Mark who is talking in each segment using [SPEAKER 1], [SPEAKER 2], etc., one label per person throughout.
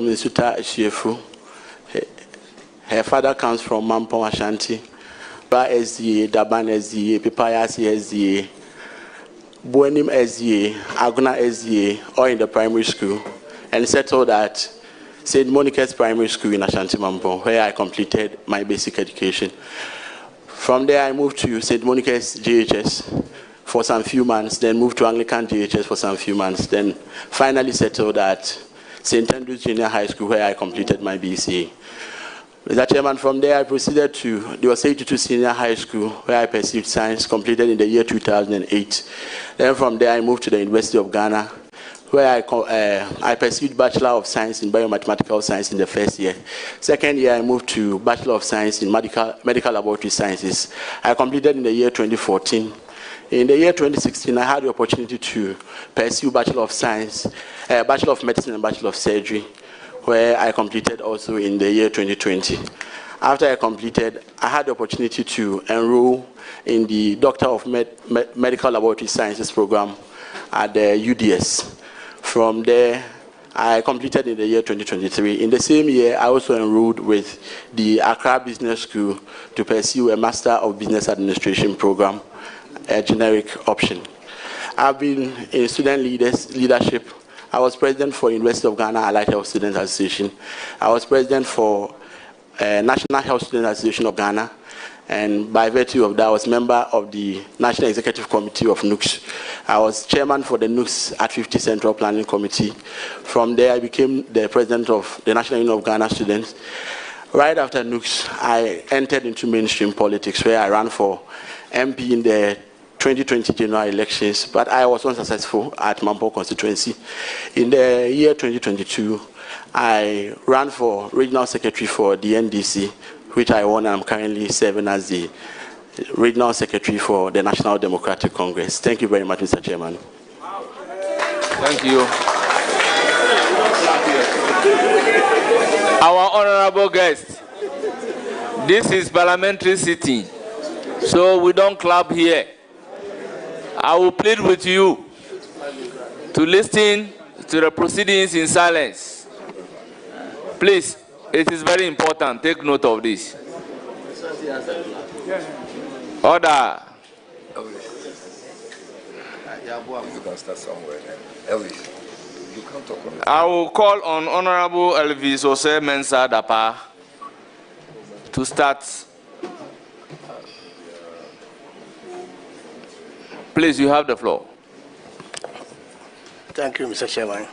[SPEAKER 1] Misuta Shiefu. Her father comes from Mampong Ashanti. Ba SDA, Daban SDA, Pipayasi SDA, Buenim SDA, Aguna SDA, all in the primary school, and settled at St. Monica's Primary School in Ashanti Mampong, where I completed my basic education. From there, I moved to St. Monica's JHS for some few months, then moved to Anglican JHS for some few months, then finally settled at St. Andrews Junior High School, where I completed my BCA. Mr. Chairman, from there I proceeded to the Osei Senior High School, where I pursued science, completed in the year 2008. Then from there I moved to the University of Ghana, where I pursued Bachelor of Science in Biomathematical Science in the first year. Second year I moved to Bachelor of Science in Medical Laboratory Sciences. I completed in the year 2014. In the year 2016, I had the opportunity to pursue Bachelor of Science, Bachelor of Medicine and Bachelor of Surgery, where I completed also in the year 2020. After I completed, I had the opportunity to enroll in the Doctor of Medical Laboratory Sciences program at the UDS. From there, I completed in the year 2023. In the same year, I also enrolled with the Accra Business School to pursue a Master of Business Administration program, a generic option. I've been in student leadership. I was president for University of Ghana Allied Health Students Association. I was president for National Health Students Association of Ghana, and by virtue of that, I was member of the National Executive Committee of NUCS. I was chairman for the NUCS at 50 Central Planning Committee. From there, I became the president of the National Union of Ghana Students. Right after NUCS, I entered into mainstream politics, where I ran for MP in the 2020 general elections, but I was unsuccessful at Mampong constituency. In the year 2022, I ran for regional secretary for the NDC, which I won, and I'm currently serving as the regional secretary for the National Democratic Congress. Thank you very much, Mr. Chairman.
[SPEAKER 2] Thank you. Our honorable guest, this is parliamentary sitting, so we don't clap here. I will plead with you to listen to the proceedings in silence. Please, it is very important. Take note of this. Order.
[SPEAKER 3] You can start somewhere. Elvis, you can't talk on
[SPEAKER 2] I will call on Honorable Elvis Ose Mensah Dapa to start. Please, you have the floor.
[SPEAKER 4] Thank you, Mr. Chairman.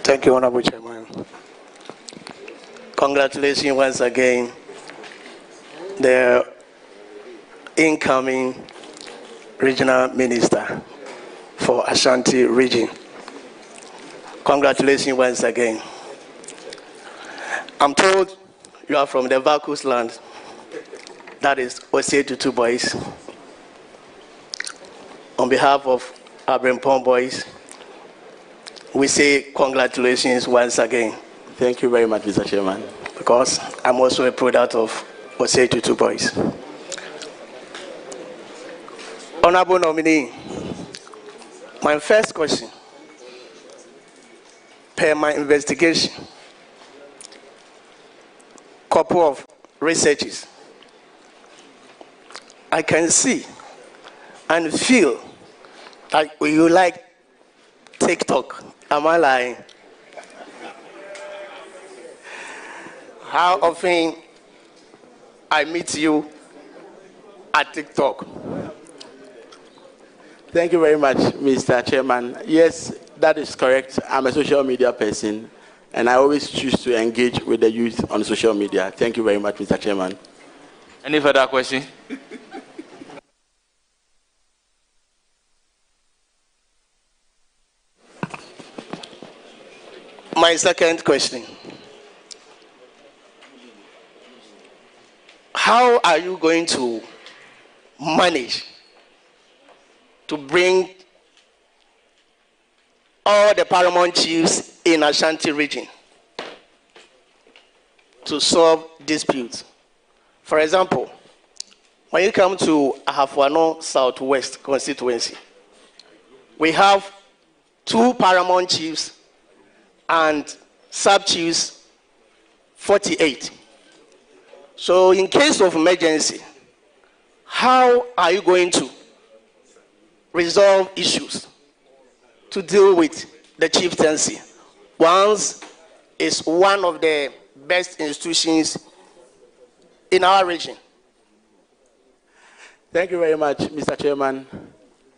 [SPEAKER 4] Thank you, Honorable Chairman. Congratulations once again, the incoming Regional Minister for Ashanti region. Congratulations once again. I'm told you are from the Vakus land, that is Osei Tutu boys. On behalf of Abrempong boys, we say congratulations once again.
[SPEAKER 1] Thank you very much, Mr. Chairman.
[SPEAKER 4] Because I'm also a product of Osei Tutu boys. Honorable nominee, my first question, per my investigation, couple of researches, I can see and feel that you like TikTok. Am I lying? How often I meet you at TikTok?
[SPEAKER 1] Thank you very much, Mr. Chairman. Yes, that is correct. I'm a social media person, and I always choose to engage with the youth on social media. Thank you very much, Mr. Chairman.
[SPEAKER 2] Any further question?
[SPEAKER 4] My second question. How are you going to manage to bring all the paramount chiefs in Ashanti region to solve disputes. For example, when you come to Ahafwano Southwest constituency, we have 2 paramount chiefs and sub-chiefs 48. So in case of emergency, how are you going to resolve issues to deal with the chieftaincy? Once is one of the best institutions in our region.
[SPEAKER 1] Thank you very much, Mr. Chairman.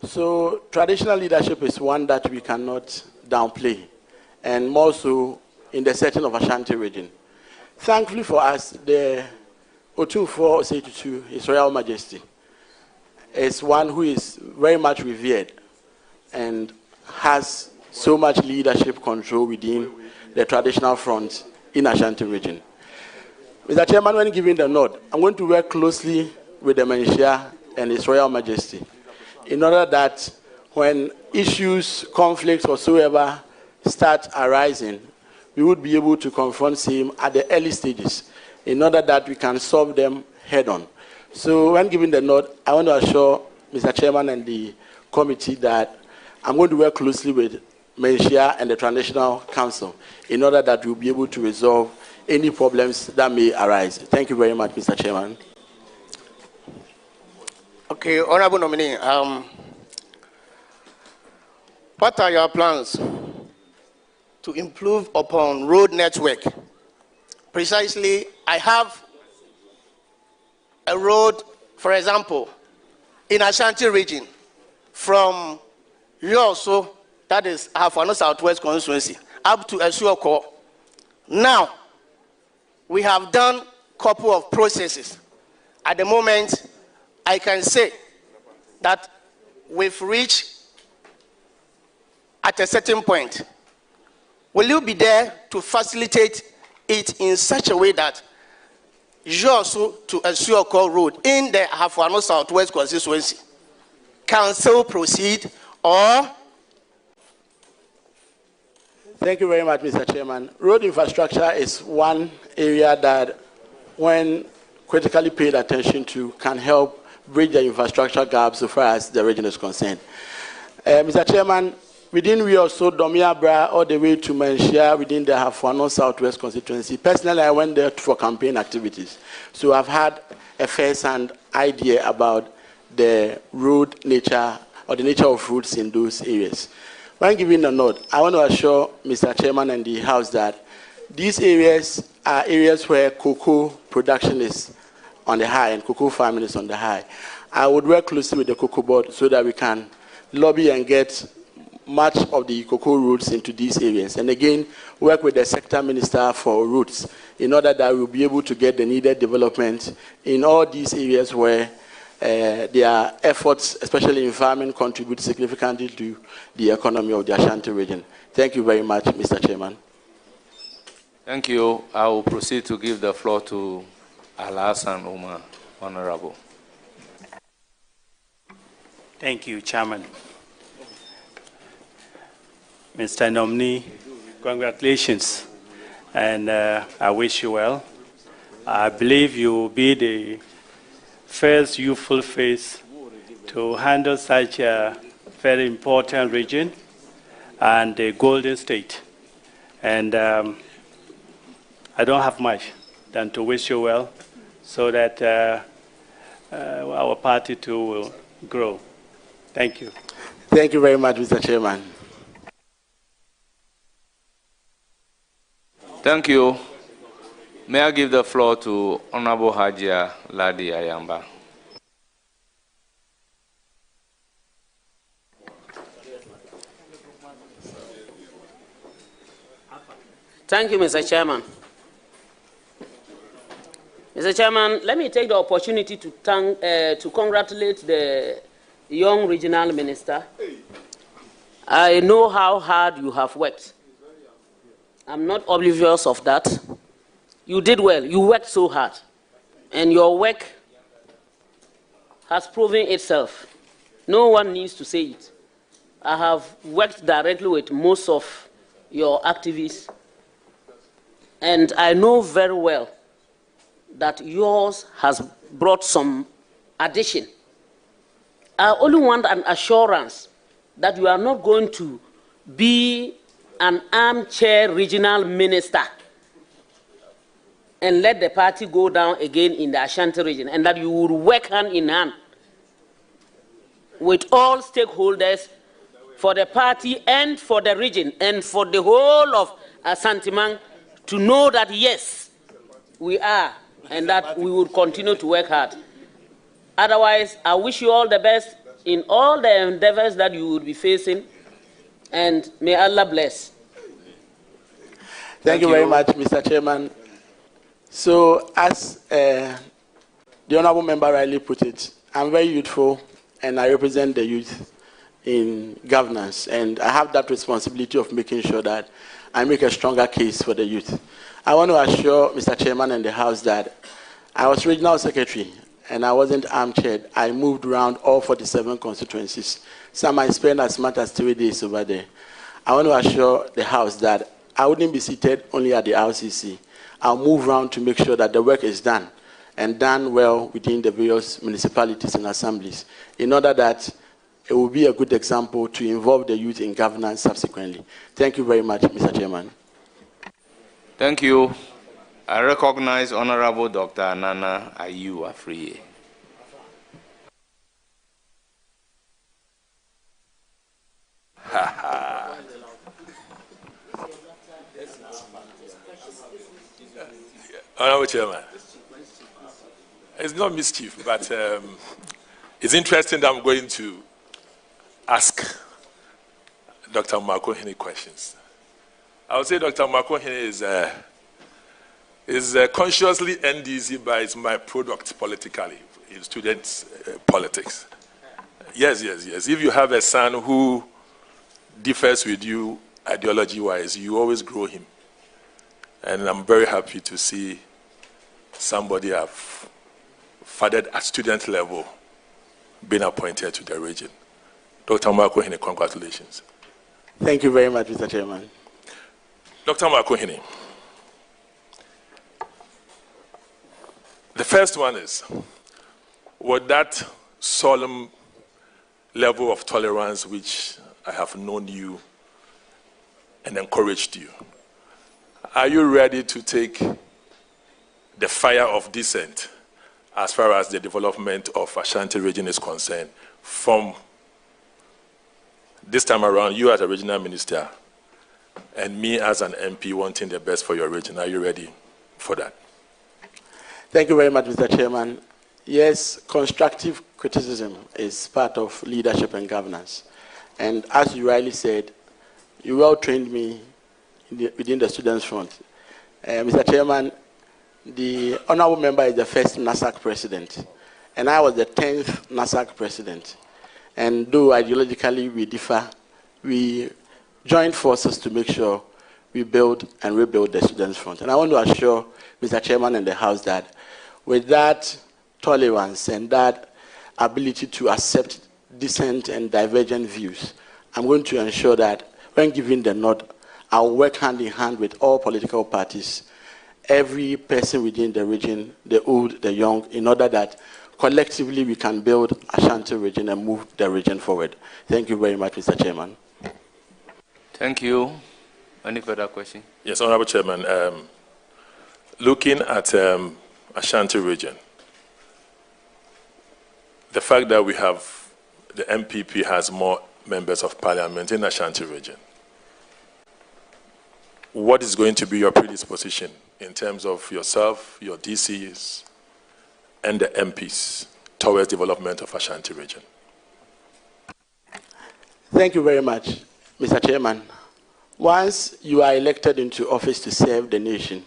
[SPEAKER 1] So traditional leadership is one that we cannot downplay, and more so in the setting of Ashanti region. Thankfully for us, the Otumfuo Osei-Tutu, His Royal Majesty, is one who is very much revered and has so much leadership control within the traditional front in Ashanti region. Mr. Chairman, when giving the nod, I'm going to work closely with the Menhia and His Royal Majesty in order that when issues, conflicts whatsoever start arising, we would be able to confront him at the early stages in order that we can solve them head on. So when giving the nod, I want to assure Mr. Chairman and the committee that I'm going to work closely with Menhia and the Transitional Council in order that we'll be able to resolve any problems that may arise. Thank you very much, Mr. Chairman.
[SPEAKER 4] Okay, Honorable Nominee, what are your plans to improve upon road network? Precisely, I have a road, for example, in Ashanti region, from Yoso, that is Ahafwano Southwest constituency, up to Amoakohene. Now, we have done a couple of processes. At the moment, I can say that we've reached at a certain point. Will you be there to facilitate it in such a way that Yoso to Amoakohene Road in the Ahafwano Southwest constituency can still proceed, or?
[SPEAKER 1] Thank you very much, Mr. Chairman. Road infrastructure is one area that, when critically paid attention to, can help bridge the infrastructure gap so far as the region is concerned. Mr. Chairman, within we also Domiabra all the way to Menhia within the Ahafwano Southwest constituency. Personally, I went there for campaign activities. So I've had a first-hand idea about the road nature or the nature of roads in those areas. When giving a nod, I want to assure Mr. Chairman and the House that these areas are areas where cocoa production is on the high and cocoa farming is on the high. I would work closely with the cocoa board so that we can lobby and get much of the cocoa routes into these areas. And again, work with the sector minister for routes in order that we'll be able to get the needed development in all these areas where their efforts, especially in farming, contribute significantly to the economy of the Ashanti region. Thank you very much, Mr. Chairman.
[SPEAKER 2] Thank you. I will proceed to give the floor to Al-Hassan Umar, Honorable.
[SPEAKER 5] Thank you, Chairman. Mr. Nominee, congratulations, and I wish you well. I believe you will be the first youthful face to handle such a very important region and the Golden State. And I don't have much than to wish you well so that our party too will grow. Thank you.
[SPEAKER 1] Thank you very much, Mr. Chairman.
[SPEAKER 2] Thank you. May I give the floor to Honorable Hajia Ladi Ayamba.
[SPEAKER 6] Thank you, Mr. Chairman. Mr. Chairman, let me take the opportunity to congratulate the young regional minister. I know how hard you have worked. I'm not oblivious of that. You did well. You worked so hard. And your work has proven itself. No one needs to say it. I have worked directly with most of your activists, and I know very well that yours has brought some addition. I only want an assurance that you are not going to be an armchair regional minister and let the party go down again in the Ashanti region, and that you will work hand in hand with all stakeholders for the party and for the region and for the whole of Ashanti to know that yes, we are, and that we will continue to work hard. Otherwise, I wish you all the best in all the endeavors that you will be facing, and may Allah bless.
[SPEAKER 1] Thank you very much, Mr. Chairman. So, as the Honorable Member rightly put it, I'm very youthful, and I represent the youth in governance, and I have that responsibility of making sure that I make a stronger case for the youth. I want to assure Mr. Chairman and the House that I was regional secretary, and I wasn't armchaired. I moved around all 47 constituencies. Some I spent as much as 3 days over there. I want to assure the House that I wouldn't be seated only at the RCC. I'll move around to make sure that the work is done, and done well within the various municipalities and assemblies, in order that it will be a good example to involve the youth in governance subsequently. Thank you very much, Mr. Chairman.
[SPEAKER 2] Thank you. I recognize Honorable Dr. Nana Ayu Afriye.
[SPEAKER 7] Honorable Chairman, it's not mischief, but it's interesting that I'm going to ask Dr. Amoakohene questions. I would say Dr. Amoakohene is consciously NDC by it's my product politically in students' politics. Yes. If you have a son who differs with you ideology-wise, you always grow him. And I'm very happy to see somebody I've fathered at student level being appointed to the region. Dr. Amoakohene, congratulations.
[SPEAKER 1] Thank you very much, Mr. Chairman.
[SPEAKER 7] Dr. Amoakohene, the first one is, with that solemn level of tolerance which I have known you and encouraged you, are you ready to take the fire of dissent as far as the development of Ashanti region is concerned from this time around, you as a regional minister and me as an MP wanting the best for your region? Are you ready for that?
[SPEAKER 1] Thank you very much, Mr. Chairman. Yes, constructive criticism is part of leadership and governance. And as you rightly said, you well trained me within the Students' Front. Mr. Chairman, the honorable member is the first NASAC president, and I was the 10th NASAC president. And though ideologically we differ, we joined forces to make sure we build and rebuild the Students' Front. And I want to assure Mr. Chairman and the House that with that tolerance and that ability to accept dissent and divergent views, I'm going to ensure that when given the nod, I'll work hand in hand with all political parties, every person within the region, the old, the young, in order that collectively we can build Ashanti region and move the region forward. Thank you very much, Mr. Chairman.
[SPEAKER 2] Thank you. Any further question?
[SPEAKER 7] Yes, Honorable Chairman. Looking at Ashanti region, the fact that we have, the MPP has more members of parliament in Ashanti region, what is going to be your predisposition in terms of yourself, your DCs, and the MPs towards development of Ashanti region?
[SPEAKER 1] Thank you very much, Mr. Chairman. Once you are elected into office to serve the nation,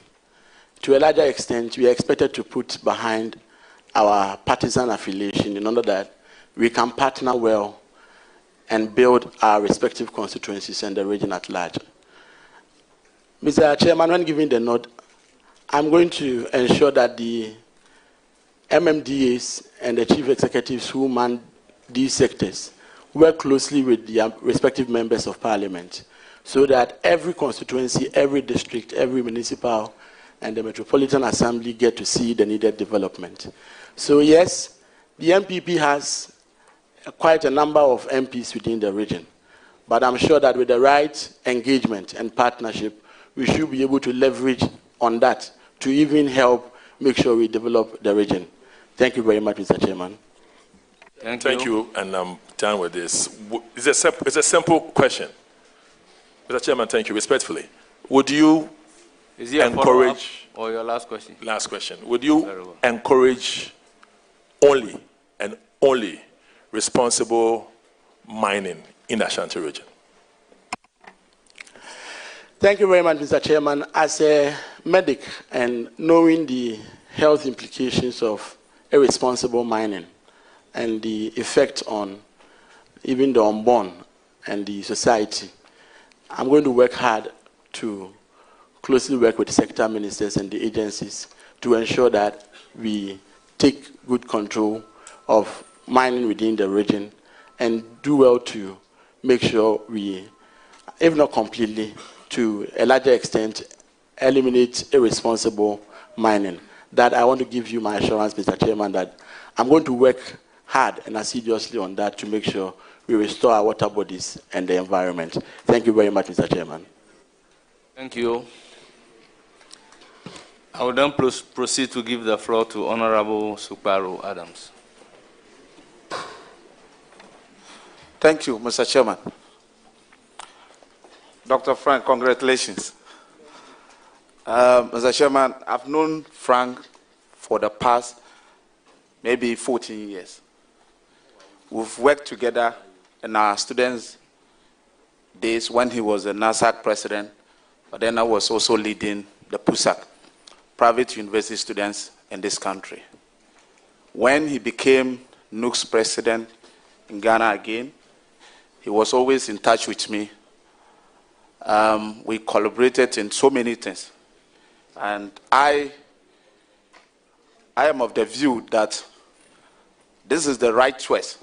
[SPEAKER 1] to a larger extent, we are expected to put behind our partisan affiliation in order that we can partner well and build our respective constituencies and the region at large. Mr. Chairman, when giving the nod, I'm going to ensure that the MMDAs and the chief executives who man these sectors work closely with the respective members of parliament so that every constituency, every district, every municipal and the Metropolitan Assembly get to see the needed development. So yes, the MPP has quite a number of MPs within the region, but I'm sure that with the right engagement and partnership, we should be able to leverage on that to even help make sure we develop the region. Thank you very much, Mr. Chairman.
[SPEAKER 7] Thank you, and I'm done with this. It's a simple question. Mr. Chairman, thank you, respectfully. Would you encourage...
[SPEAKER 2] Or your last question?
[SPEAKER 7] Last question. Would you encourage only and only responsible mining in the Ashanti region?
[SPEAKER 1] Thank you very much, Mr. Chairman. As a medic and knowing the health implications of irresponsible mining and the effect on even the unborn and the society, I'm going to work hard to closely work with the sector ministers and the agencies to ensure that we take good control of mining within the region and do well to make sure we, if not completely, to a larger extent, eliminate irresponsible mining. That I want to give you my assurance, Mr. Chairman, that I'm going to work hard and assiduously on that to make sure we restore our water bodies and the environment. Thank you very much, Mr. Chairman.
[SPEAKER 2] Thank you. I will then proceed to give the floor to Honorable Sukparu Adams.
[SPEAKER 8] Thank you, Mr. Chairman. Dr. Frank, congratulations. Mr. Chairman, I've known Frank for the past maybe 14 years. We've worked together in our students' days when he was the NASAC president, but then I was also leading the PUSAC, private university students in this country. When he became NUC's president in Ghana again, he was always in touch with me. We collaborated in so many things. And I am of the view that this is the right choice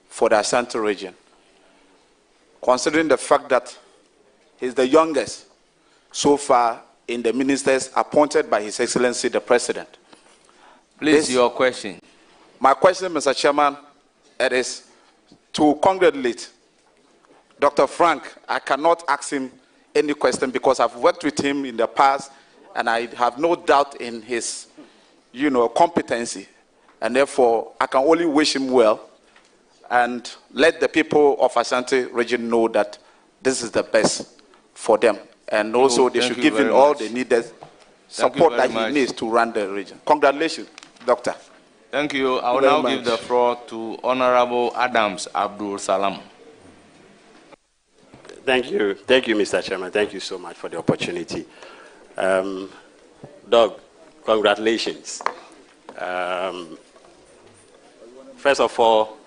[SPEAKER 8] for the Ashanti region, considering the fact that he's the youngest so far in the ministers appointed by His Excellency the President.
[SPEAKER 2] Please, your question.
[SPEAKER 8] My question, Mr. Chairman, it is to congratulate Dr. Frank. I cannot ask him any question because I've worked with him in the past and I have no doubt in his, competency. And therefore, I can only wish him well and let the people of Ashanti region know that this is the best for them. And also, they should give him all the needed support that he needs to run the region. Congratulations, Doctor.
[SPEAKER 2] Thank you. I will now give the floor to Honorable Adams Abdul Salam.
[SPEAKER 9] Thank you, Mr. Chairman. Thank you so much for the opportunity. Doug, congratulations. First of all,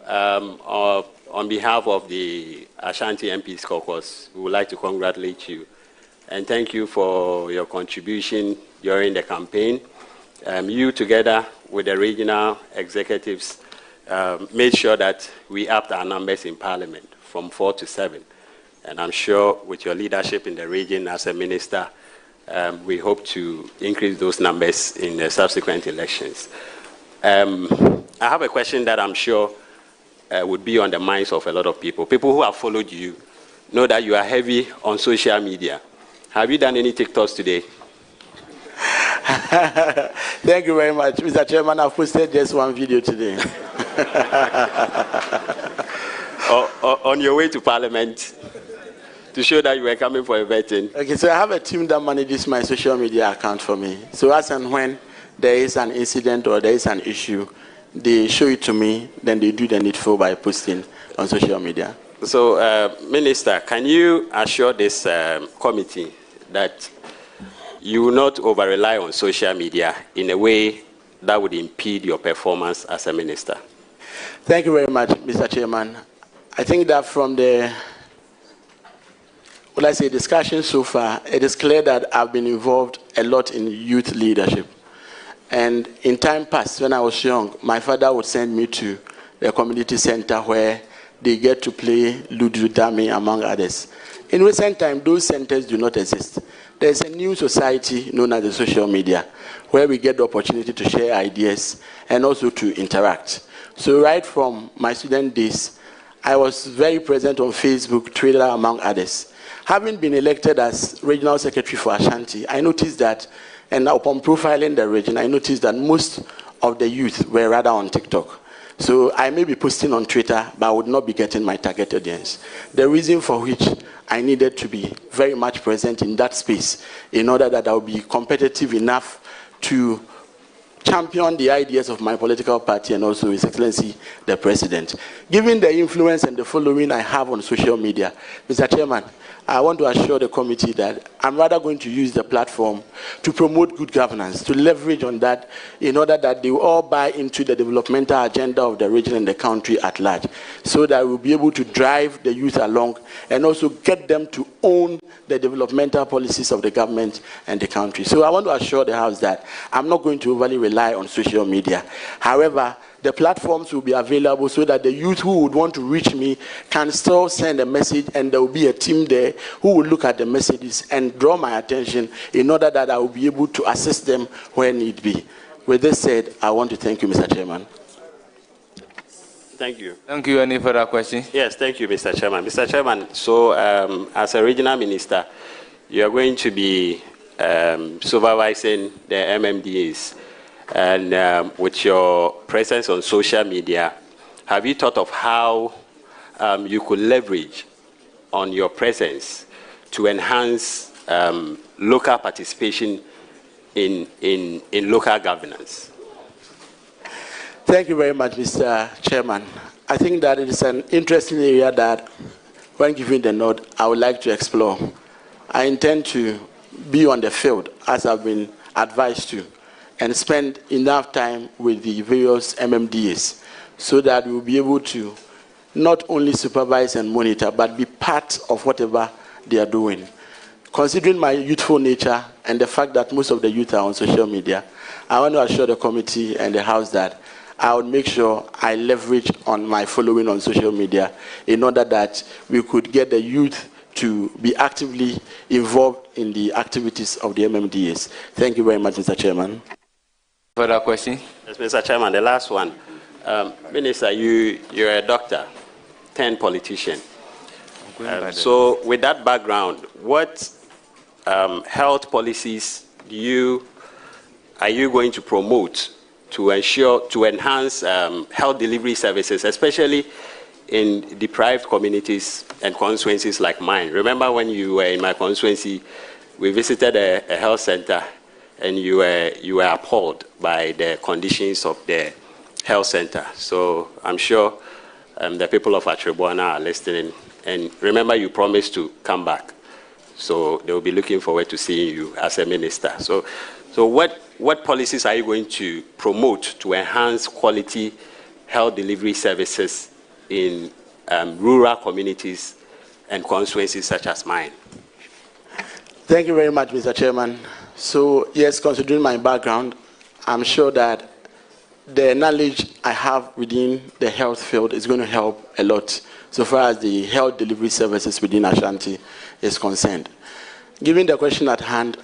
[SPEAKER 9] on behalf of the Ashanti MPs Caucus, we would like to congratulate you and thank you for your contribution during the campaign. You, together with the regional executives, made sure that we upped our numbers in Parliament from 4 to 7. And I'm sure with your leadership in the region as a minister, we hope to increase those numbers in the subsequent elections. I have a question that I'm sure would be on the minds of a lot of people. People who have followed you know that you are heavy on social media. Have you done any TikToks today?
[SPEAKER 1] Thank you very much, Mr. Chairman. I've posted just one video today.
[SPEAKER 9] On your way to Parliament to show that you were coming for a vetting.
[SPEAKER 1] Okay, so I have a team that manages my social media account for me. So as and when there is an incident or there is an issue, they show it to me, then they do the needful by posting on social media.
[SPEAKER 9] So, Minister, can you assure this committee that you will not over-rely on social media in a way that would impede your performance as a minister?
[SPEAKER 1] Thank you very much, Mr. Chairman. I think that from the discussion so far, it is clear that I've been involved a lot in youth leadership. And in time past, when I was young, my father would send me to the community center where they get to play Ludu Dami, among others. In recent time, those centers do not exist. there's a new society known as the social media, where we get the opportunity to share ideas and also to interact. So right from my student days, I was very present on Facebook, Twitter, among others. Having been elected as regional secretary for Ashanti, I noticed that, and upon profiling the region, I noticed that most of the youth were rather on TikTok. So I may be posting on Twitter, but I would not be getting my target audience. The reason for which I needed to be very much present in that space in order that I would be competitive enough to champion the ideas of my political party and also His Excellency the President. Given the influence and the following I have on social media, Mr. Chairman, I want to assure the committee that I'm rather going to use the platform to promote good governance, to leverage on that in order that they will all buy into the developmental agenda of the region and the country at large, so that we'll be able to drive the youth along and also get them to own the developmental policies of the government and the country. So I want to assure the House that I'm not going to overly rely on social media. However, the platforms will be available so that the youth who would want to reach me can still send a message, and there will be a team there who will look at the messages and draw my attention in order that I will be able to assist them where need be. With this said, I want to thank you, Mr. Chairman.
[SPEAKER 9] Thank you.
[SPEAKER 2] Thank you. Any further questions?
[SPEAKER 9] Yes, thank you, Mr. Chairman. Mr. Chairman, so as a regional minister, you are going to be supervising the MMDAs. And with your presence on social media, have you thought of how you could leverage on your presence to enhance local participation in local governance?
[SPEAKER 1] Thank you very much, Mr. Chairman. I think that it is an interesting area that, when given the nod, I would like to explore. I intend to be on the field, as I've been advised to, and spend enough time with the various MMDAs so that we'll be able to not only supervise and monitor, but be part of whatever they are doing. Considering my youthful nature and the fact that most of the youth are on social media, I want to assure the committee and the House that I would make sure I leverage on my following on social media in order that we could get the youth to be actively involved in the activities of the MMDAs. Thank you very much, Mr. Chairman.
[SPEAKER 2] Further question?
[SPEAKER 9] Yes, Mr. Chairman, the last one. Minister, you're a doctor, 10 politician. So with that background, what health policies are you going to promote to enhance health delivery services, especially in deprived communities and constituencies like mine? Remember when you were in my constituency, we visited a health center, and you were appalled by the conditions of the health center. So I'm sure the people of Atrebuana are listening. And remember, you promised to come back. So they will be looking forward to seeing you as a minister. So what policies are you going to promote to enhance quality health delivery services in rural communities and constituencies such as mine?
[SPEAKER 1] Thank you very much, Mr. Chairman. So, yes, considering my background, I'm sure that the knowledge I have within the health field is going to help a lot so far as the health delivery services within Ashanti is concerned. Given the question at hand,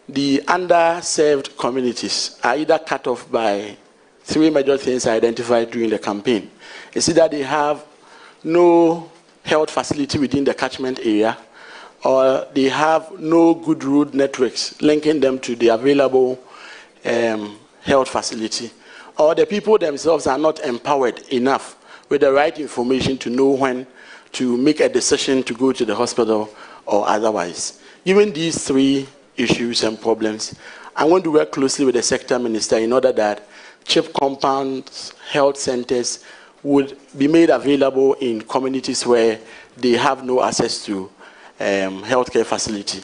[SPEAKER 1] the underserved communities are either cut off by three major things I identified during the campaign. It's either they have no health facility within the catchment area, or they have no good road networks linking them to the available health facility, or the people themselves are not empowered enough with the right information to know when to make a decision to go to the hospital or otherwise. Given these three issues and problems, I want to work closely with the sector minister in order that CHIP compounds, health centers would be made available in communities where they have no access to healthcare facility.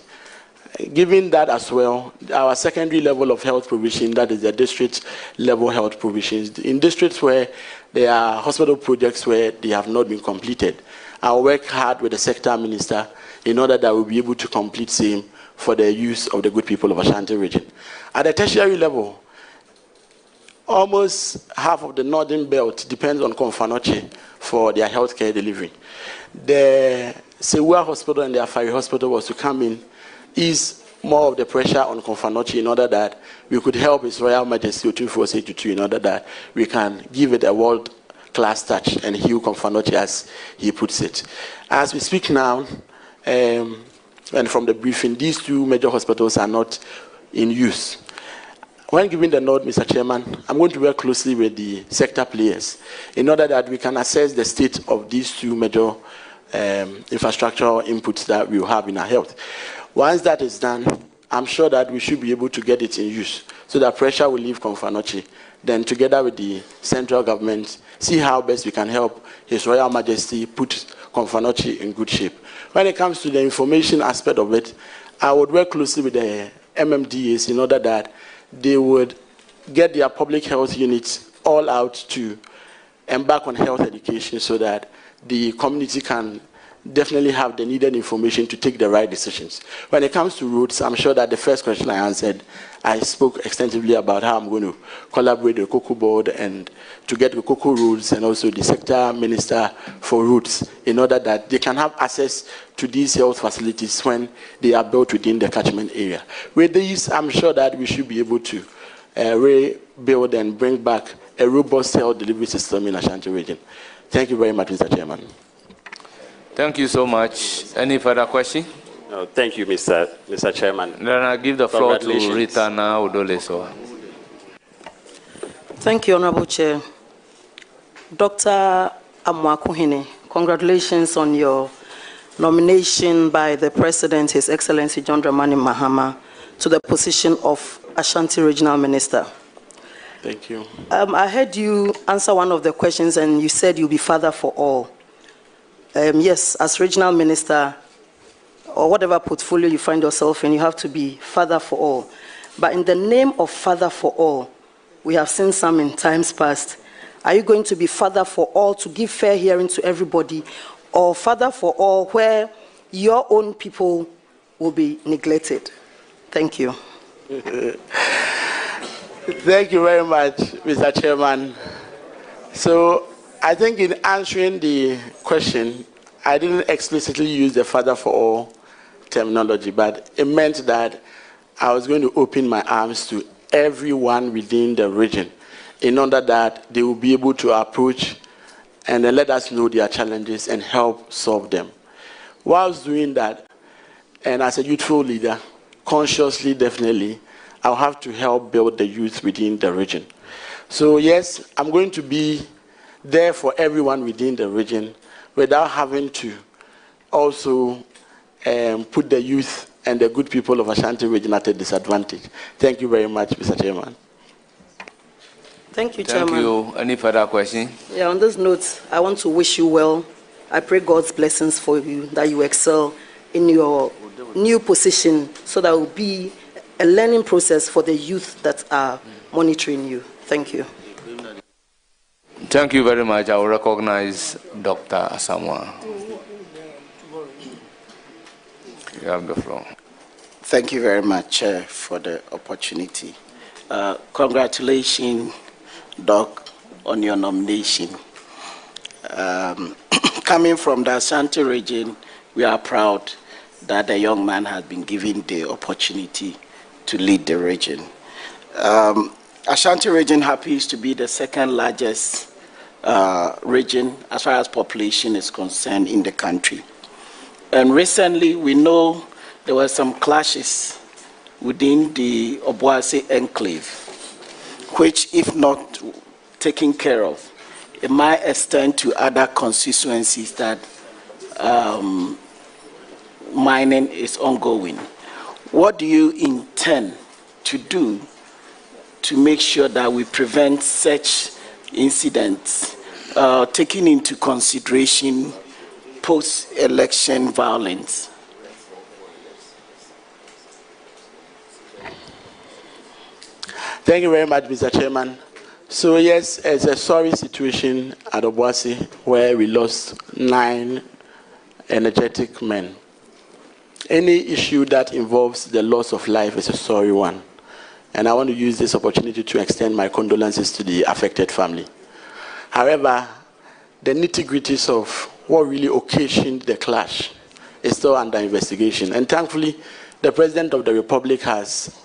[SPEAKER 1] Given that as well, our secondary level of health provision, that is the district level health provisions, in districts where there are hospital projects where they have not been completed, I'll work hard with the sector minister in order that we'll be able to complete same for the use of the good people of Ashanti region. At the tertiary level, almost half of the northern belt depends on Konfanoche for their healthcare delivery. The Sewa Hospital and the Afari Hospital was to come in is more of the pressure on Konfanochi in order that we could help His Royal Majesty Otunfuo in order that we can give it a world-class touch and heal Konfanochi as he puts it. As we speak now, and from the briefing, these two major hospitals are not in use. When giving the nod, Mr. Chairman, I'm going to work closely with the sector players in order that we can assess the state of these two major infrastructural inputs that we have in our health. Once that is done, I'm sure that we should be able to get it in use so that pressure will leave Konfanochi. Then together with the central government, see how best we can help His Royal Majesty put Konfanochi in good shape. When it comes to the information aspect of it, I would work closely with the MMDAs in order that they would get their public health units all out to embark on health education so that the community can definitely have the needed information to take the right decisions. When it comes to roads, I'm sure that the first question I answered, I spoke extensively about how I'm going to collaborate with the COCO board and to get the COCO roads and also the sector minister for roads in order that they can have access to these health facilities when they are built within the catchment area. With these, I'm sure that we should be able to rebuild and bring back a robust health delivery system in Ashanti region. Thank you very much, Mr. Chairman.
[SPEAKER 2] Thank you so much. Any further question?
[SPEAKER 9] No, thank you, Mr. Chairman.
[SPEAKER 2] Then I give the floor to Rita now, Odoleso.
[SPEAKER 10] Thank you, Honorable Chair. Dr. Amoakohene, congratulations on your nomination by the President, His Excellency John Dramani Mahama, to the position of Ashanti Regional Minister.
[SPEAKER 1] Thank you.
[SPEAKER 10] I heard you answer one of the questions and you said you'll be father for all. Yes, as regional minister, or whatever portfolio you find yourself in, you have to be father for all. But in the name of father for all, we have seen some in times past. Are you going to be father for all to give fair hearing to everybody, or father for all where your own people will be neglected? Thank you.
[SPEAKER 1] Thank you very much, Mr. Chairman. So I think in answering the question, I didn't explicitly use the father for all terminology, but it meant that I was going to open my arms to everyone within the region in order that they will be able to approach and then let us know their challenges and help solve them. Whilst doing that, and as a youthful leader, consciously, definitely, I'll have to help build the youth within the region. So yes, I'm going to be there for everyone within the region without having to also put the youth and the good people of Ashanti region at a disadvantage. Thank you very much, Mr. Chairman.
[SPEAKER 10] Thank you, Chairman.
[SPEAKER 2] Thank you. Any further question?
[SPEAKER 10] Yeah, on this note, I want to wish you well. I pray God's blessings for you, that you excel in your new position so that it will be a learning process for the youth that are monitoring you. Thank you.
[SPEAKER 2] Thank you very much. I will recognize Dr. Asamoah. You have the floor.
[SPEAKER 11] Thank you very much for the opportunity. Congratulations, Doc, on your nomination. Coming from the Ashanti region, we are proud that the young man has been given the opportunity to lead the region. Ashanti region happens to be the second largest region as far as population is concerned in the country. And recently, we know there were some clashes within the Obuasi enclave, which, if not taken care of, it might extend to other constituencies that mining is ongoing. What do you intend to do to make sure that we prevent such incidents, taking into consideration post-election violence?
[SPEAKER 1] Thank you very much, Mr. Chairman. So yes, it's a sorry situation at Obuasi where we lost 9 energetic men. Any issue that involves the loss of life is a sorry one. And I want to use this opportunity to extend my condolences to the affected family. However, the nitty-gritties of what really occasioned the clash is still under investigation. And thankfully, the President of the Republic has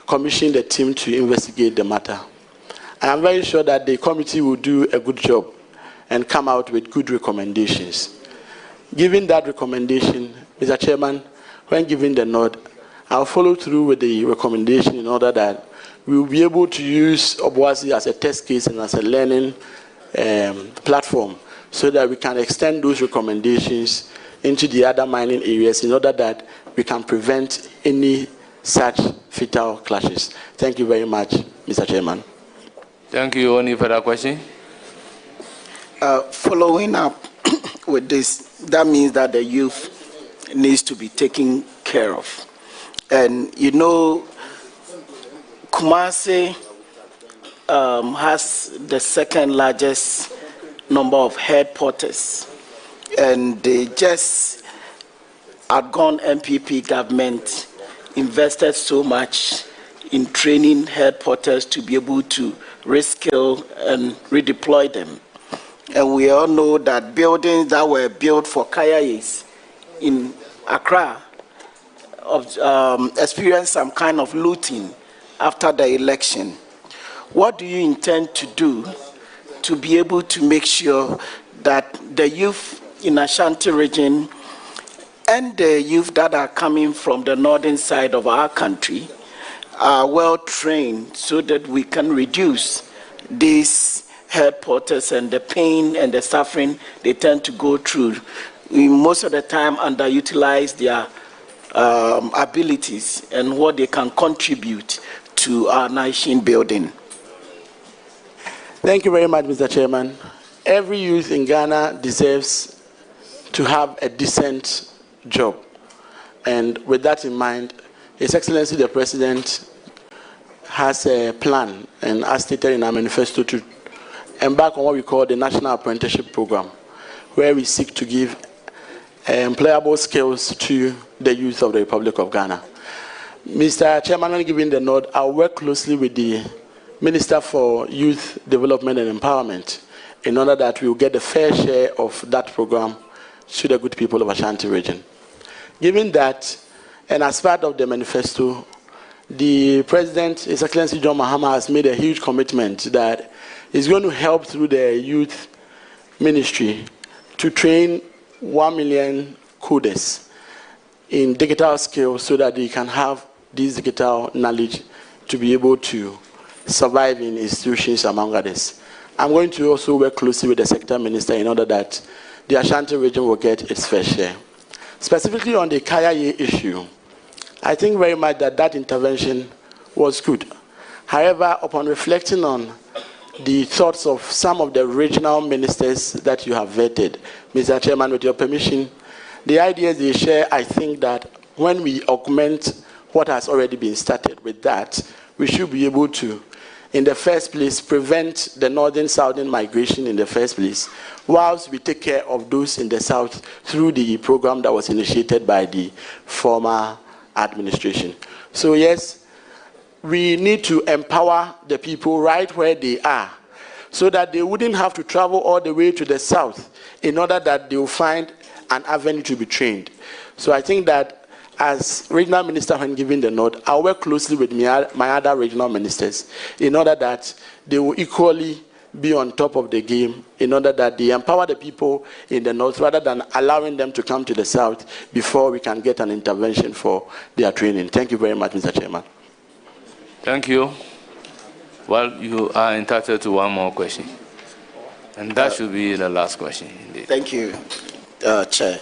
[SPEAKER 1] commissioned a team to investigate the matter. I am very sure that the committee will do a good job and come out with good recommendations. Given that recommendation, Mr. Chairman, when given the nod, I'll follow through with the recommendation in order that we will be able to use Obuasi as a test case and as a learning platform so that we can extend those recommendations into the other mining areas in order that we can prevent any such fatal clashes. Thank you very much, Mr. Chairman.
[SPEAKER 2] Thank you. Any further question?
[SPEAKER 11] Following up with this, that means that the youth needs to be taken care of. And you know, Kumasi has the second largest number of headquarters, and they just outgone MPP government invested so much in training headquarters to be able to reskill and redeploy them. And we all know that buildings that were built for Kayayes in Accra experienced some kind of looting after the election. What do you intend to do to be able to make sure that the youth in Ashanti region and the youth that are coming from the northern side of our country are well trained so that we can reduce these headquarters and the pain and the suffering they tend to go through? We most of the time underutilize their abilities and what they can contribute to our nation building.
[SPEAKER 1] Thank you very much, Mr. Chairman. Every youth in Ghana deserves to have a decent job. And with that in mind, His Excellency the President has a plan, and as stated in our manifesto, to embark on what we call the National Apprenticeship Program, where we seek to give employable skills to the youth of the Republic of Ghana. Mr. Chairman, when giving the nod, I'll work closely with the Minister for Youth Development and Empowerment in order that we will get the fair share of that program to the good people of Ashanti region. Given that, and as part of the manifesto, the President, His Excellency John Mahama, has made a huge commitment that he's going to help through the Youth Ministry to train 1 million coders in digital skills so that they can have this digital knowledge to be able to survive in institutions, among others. I'm going to also work closely with the Sector Minister in order that the Ashanti region will get its fair share. Specifically on the Kayaye issue, I think very much that that intervention was good. However, upon reflecting on the thoughts of some of the regional ministers that you have vetted, Mr. Chairman, with your permission, the ideas they share, I think that when we augment what has already been started with that, we should be able to, in the first place, prevent the northern-southern migration in the first place, whilst we take care of those in the south through the program that was initiated by the former administration. So yes, we need to empower the people right where they are so that they wouldn't have to travel all the way to the south in order that they will find an avenue to be trained. So I think that as regional minister, when giving the nod, I'll work closely with my other regional ministers in order that they will equally be on top of the game, in order that they empower the people in the north rather than allowing them to come to the south before we can get an intervention for their training. Thank you very much, Mr. Chairman.
[SPEAKER 2] Thank you. Well, you are entitled to one more question. And that should be the last question, indeed.
[SPEAKER 11] Thank you, Chair.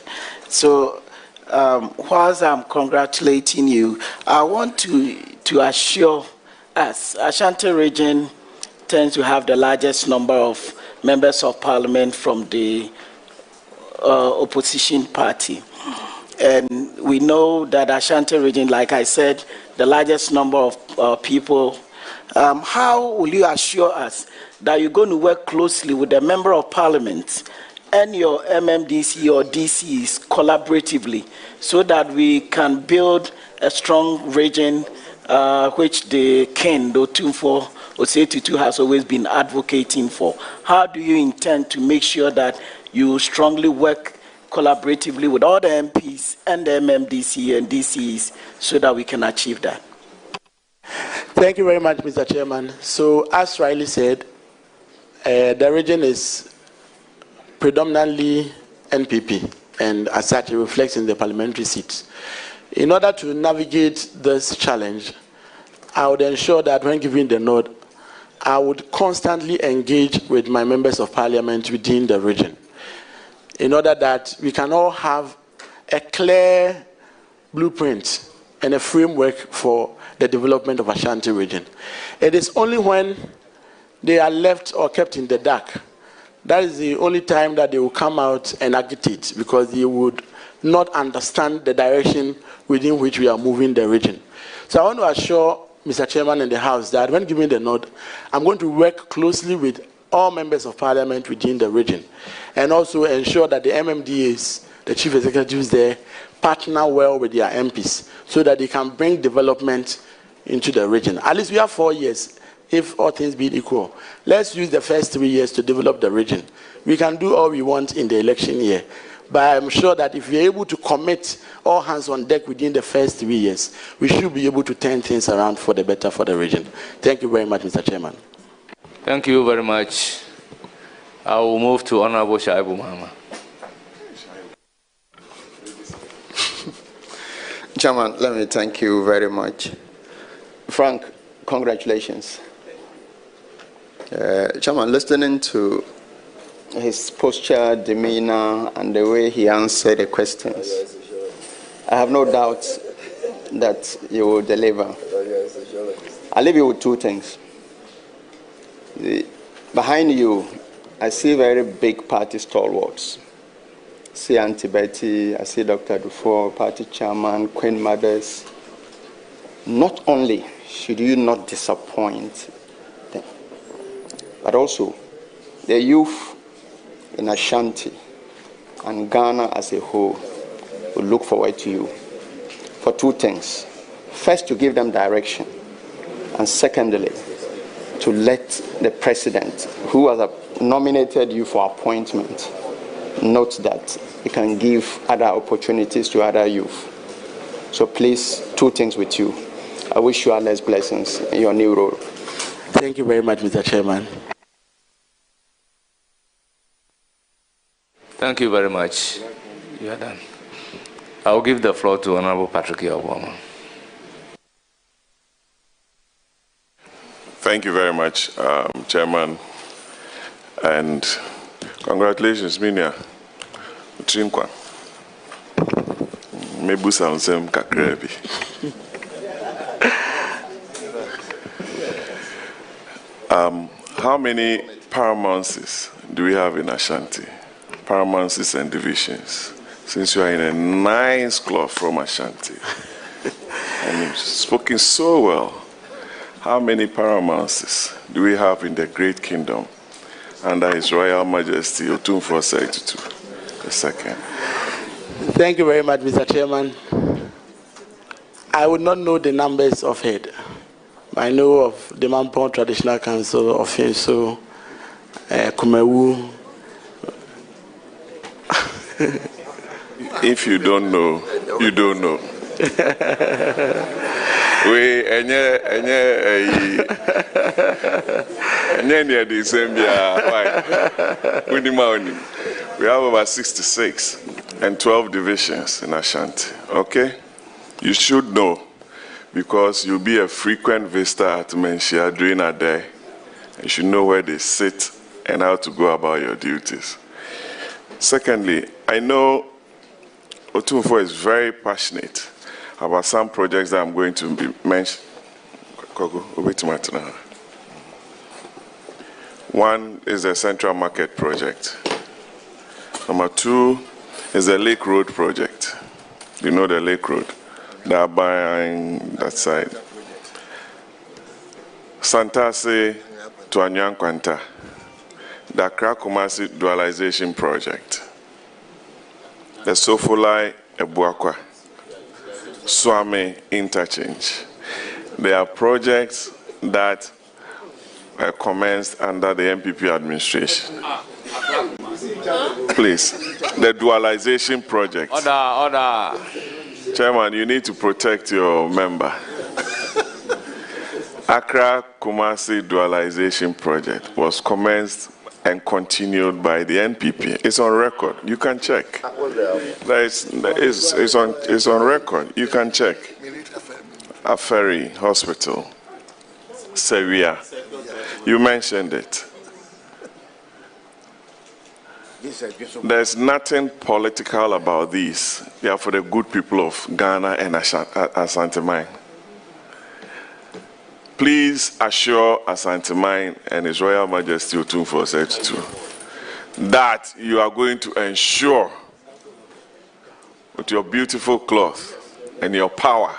[SPEAKER 11] So, whilst I'm congratulating you, I want to assure us, Ashanti region tends to have the largest number of members of parliament from the opposition party. And we know that Ashanti region, like I said, the largest number of people. How will you assure us that you're going to work closely with the member of parliament and your MMDC or DCs collaboratively so that we can build a strong region which the Ken, the Otumfo, Osei has always been advocating for? How do you intend to make sure that you strongly work collaboratively with all the MPs and the MMDC and DCs so that we can achieve that.
[SPEAKER 1] Thank you very much, Mr. Chairman. So, as Riley said, the region is predominantly NPP, and as such, it reflects in the parliamentary seats. In order to navigate this challenge, I would ensure that when giving the nod, I would constantly engage with my members of parliament within the region, in order that we can all have a clear blueprint and a framework for the development of Ashanti region. It is only when they are left or kept in the dark, that is the only time that they will come out and agitate, because they would not understand the direction within which we are moving the region. So I want to assure Mr. Chairman and the House that when giving the nod, I'm going to work closely with all members of parliament within the region, and also ensure that the MMDAs, the chief executives there, partner well with their MPs so that they can bring development into the region. At least we have 4 years, if all things being equal. Let's use the first 3 years to develop the region. We can do all we want in the election year, but I'm sure that if we're able to commit all hands on deck within the first 3 years, we should be able to turn things around for the better for the region. Thank you very much, Mr. Chairman.
[SPEAKER 2] Thank you very much. I will move to Honorable Shaibu Mahama.
[SPEAKER 12] Chairman, let me thank you very much. Frank, congratulations. Chairman, listening to his posture, demeanor, and the way he answered the questions, I have no doubt that you will deliver. I'll leave you with two things. Behind you, I see very big party stalwarts. I see Auntie Betty, I see Dr. Dufour, party chairman, Queen Mothers. Not only should you not disappoint them, but also the youth in Ashanti and Ghana as a whole will look forward to you for two things. First, to give them direction, and secondly, to let the president, who has nominated you for appointment, note that he can give other opportunities to other youth. So please, two things with you. I wish you all less blessings in your new role.
[SPEAKER 1] Thank you very much, Mr. Chairman.
[SPEAKER 2] Thank you very much. You are done. I will give the floor to Honorable Patrick Obama.
[SPEAKER 13] Thank you very much, Chairman, and congratulations, Minia. Trinkwa. Mebusa unsem kakrebi. How many paramounces do we have in Ashanti? Paramounces and divisions. Since you are in a nice club from Ashanti, and you've spoken so well, how many paramounces do we have in the great kingdom under His Royal Majesty Otumfuo Osei II?
[SPEAKER 1] Thank you very much, Mr. Chairman. I would not know the numbers of head. I know of the Mampong Traditional Council of Finso, Kumewu.
[SPEAKER 13] If you don't know, you don't know. We have over 66 and 12 divisions in Ashanti. Okay? You should know, because you'll be a frequent visitor at Menshia during a day. You should know where they sit and how to go about your duties. Secondly, I know Otumfuo is very passionate about some projects that I'm going to be mentioned. One is the Central Market project. Number two is the Lake Road project. You know the Lake Road. They are buying that side. Santase to Anyankwanta. The Accra Kumasi dualization project. The Sofolai Ebuakwa. Swami interchange. They are projects that were commenced under the MPP administration. Please. The dualization project.
[SPEAKER 2] Order.
[SPEAKER 13] Chairman, you need to protect your member. Accra Kumasi dualization project was commenced and continued by the NPP. It's on record. You can check. It's on record. You can check. Aferi Hospital, Sevilla. You mentioned it. There's nothing political about these. They are for the good people of Ghana and Ashanti Mine. Please assure Ashanti Mine and His Royal Majesty Otumfuo Osei that you are going to ensure with your beautiful cloth and your power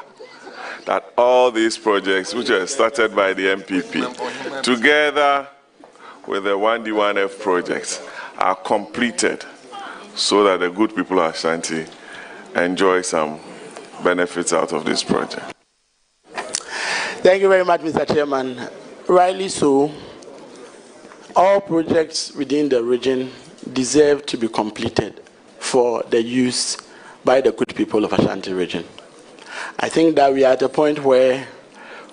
[SPEAKER 13] that all these projects, which are started by the MPP, together with the 1D1F projects, are completed so that the good people of Ashanti enjoy some benefits out of this project.
[SPEAKER 1] Thank you very much, Mr. Chairman. Rightly so, all projects within the region deserve to be completed for the use by the good people of Ashanti region. I think that we are at a point where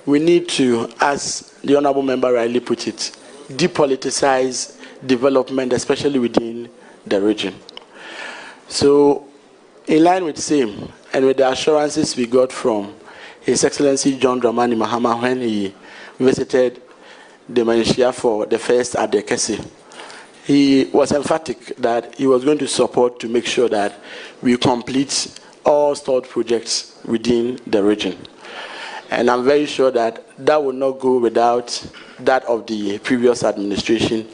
[SPEAKER 1] we need to, as the Honorable Member rightly put it, depoliticize development, especially within the region. So, in line with same, and with the assurances we got from His Excellency John Dramani Mahama when he visited the Malaysia for the first at the Kesi, he was emphatic that he was going to support to make sure that we complete all stalled projects within the region. And I'm very sure that that will not go without that of the previous administration,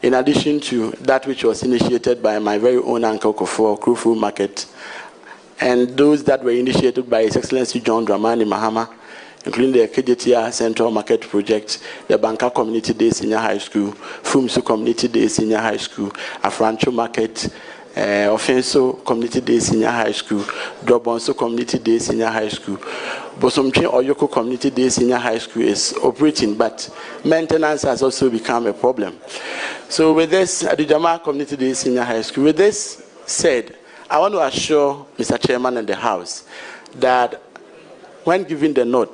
[SPEAKER 1] in addition to that which was initiated by my very own Uncle Kofor, Krufu Market, and those that were initiated by His Excellency John Dramani Mahama, including the KJTR Central Market Project, the Banka Community Day Senior High School, Fumsu Community Day Senior High School, Afrancho Market, Offenso Community Day Senior High School, Dobonso Community Day Senior High School. Bosomchin Oyoko Community Day Senior High School is operating, but maintenance has also become a problem. So with this, Adujama Community Day Senior High School, with this said, I want to assure Mr. Chairman and the House that when given the nod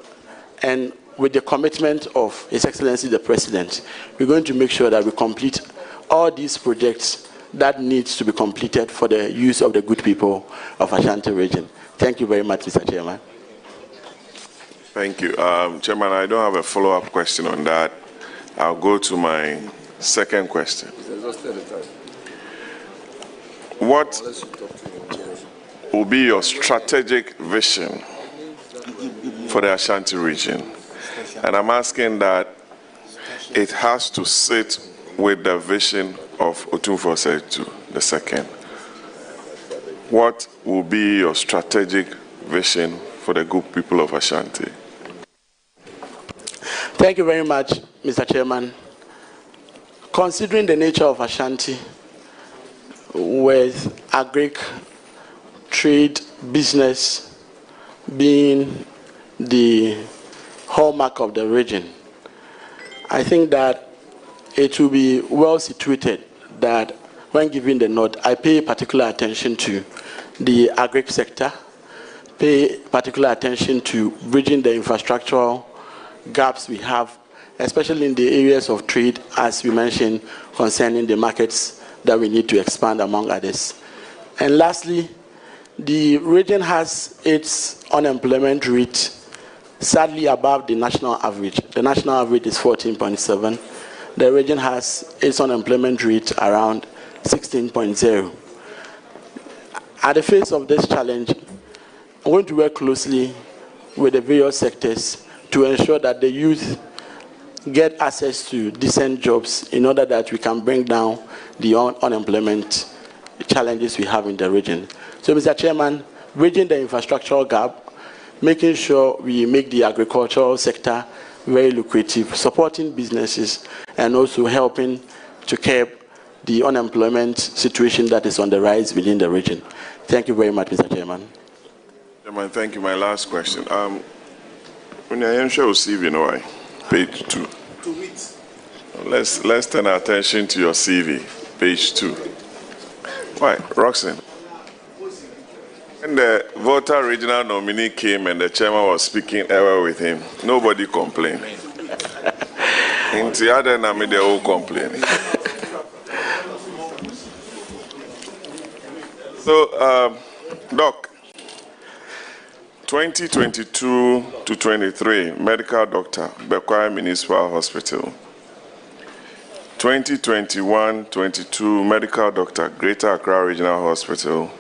[SPEAKER 1] and with the commitment of His Excellency the President, we're going to make sure that we complete all these projects that needs to be completed for the use of the good people of Ashanti region. Thank you very much, Mr. Chairman.
[SPEAKER 13] Thank you. Chairman, I don't have a follow-up question on that. I'll go to my second question. What will be your strategic vision for the Ashanti region? And I'm asking that it has to sit with the vision of Otumfuo Osei II. What will be your strategic vision for the good people of Ashanti?
[SPEAKER 1] Thank you very much, Mr. Chairman. Considering the nature of Ashanti, with agric, trade, business being the hallmark of the region, I think that it will be well situated that when giving the nod, I pay particular attention to the agric sector, pay particular attention to bridging the infrastructural gaps we have, especially in the areas of trade, as we mentioned, concerning the markets that we need to expand, among others. And lastly, the region has its unemployment rate sadly above the national average. The national average is 14.7. The region has its unemployment rate around 16.0. At the face of this challenge, I'm going to work closely with the various sectors to ensure that the youth get access to decent jobs in order that we can bring down the unemployment challenges we have in the region. So, Mr. Chairman, bridging the infrastructural gap, making sure we make the agricultural sector very lucrative, supporting businesses, and also helping to curb the unemployment situation that is on the rise within the region. Thank you very much, Mr. Chairman.
[SPEAKER 13] Chairman, thank you. My last question. When I am sure CV, page 2. Let's turn our attention to your CV, page 2. Why, Roxanne? When the voter regional nominee came and the chairman was speaking ever with him, nobody complained. In the other name, they all complaining. So, Doc, 2022 to 23, medical doctor, Bekwai Municipal Hospital. 2021-22, medical doctor, Greater Accra Regional Hospital.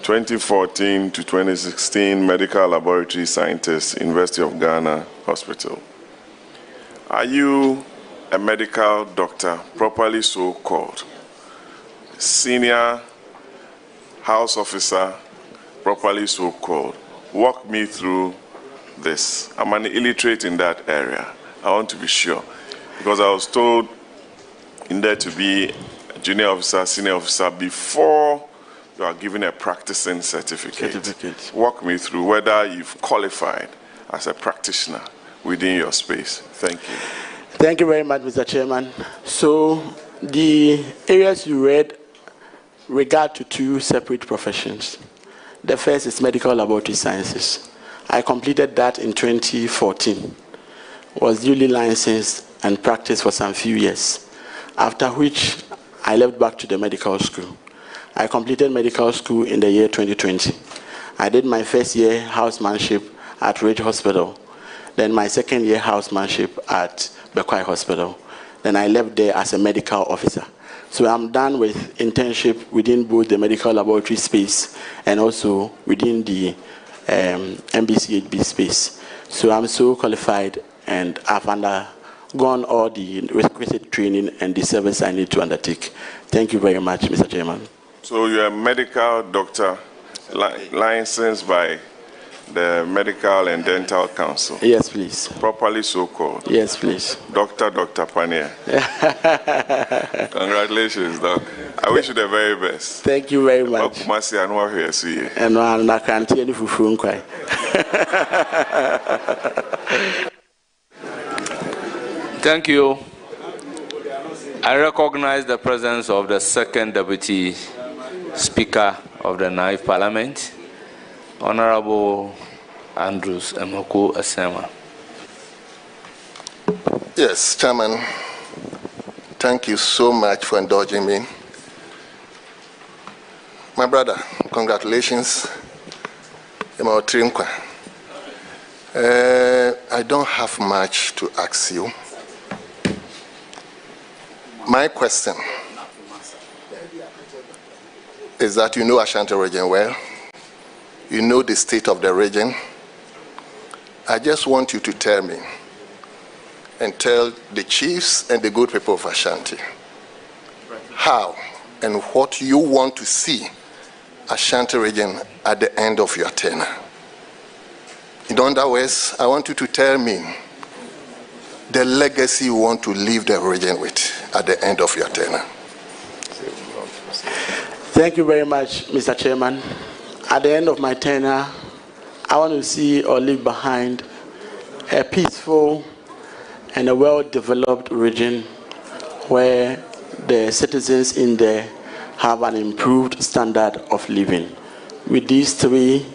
[SPEAKER 13] 2014 to 2016, medical laboratory scientist, University of Ghana Hospital. Are you a medical doctor, properly so called? Senior house officer, properly so called? Walk me through this. I'm an illiterate in that area. I want to be sure. Because I was told in there to be a junior officer, senior officer, before you are given a practicing certificate. Walk me through whether you've qualified as a practitioner within your space. Thank you.
[SPEAKER 1] Thank you very much, Mr. Chairman. So the areas you read regard to two separate professions. The first is medical laboratory sciences. I completed that in 2014. Was duly licensed and practiced for some few years, after which I left back to the medical school. I completed medical school in the year 2020. I did my first year housemanship at Ridge Hospital, then my second year housemanship at Bekwai Hospital. Then I left there as a medical officer. So I'm done with internship within both the medical laboratory space and also within the MBCHB space. So I'm so qualified and I've undergone all the requisite training and the service I need to undertake. Thank you very much, Mr. Chairman.
[SPEAKER 13] So you're a medical doctor licensed by the Medical and Dental Council?
[SPEAKER 1] Yes, please.
[SPEAKER 13] Properly so called?
[SPEAKER 1] Yes, please.
[SPEAKER 13] Dr. Pania. Congratulations, Doc. I wish you the very best.
[SPEAKER 1] Thank you very much. And I can't hear you for
[SPEAKER 2] Thank you. I recognize the presence of the second Deputy Speaker of the Naif Parliament, Honorable Andrews Amoakohene.
[SPEAKER 14] Yes, Chairman, thank you so much for indulging me. My brother, congratulations. I don't have much to ask you. My question is that you know Ashanti region well. You know the state of the region. I just want you to tell me and tell the chiefs and the good people of Ashanti how and what you want to see Ashanti region at the end of your tenure. In other words, I want you to tell me the legacy you want to leave the region with at the end of your tenure.
[SPEAKER 1] Thank you very much, Mr. Chairman. At the end of my tenure, I want to see or leave behind a peaceful and a well-developed region where the citizens in there have an improved standard of living. With these three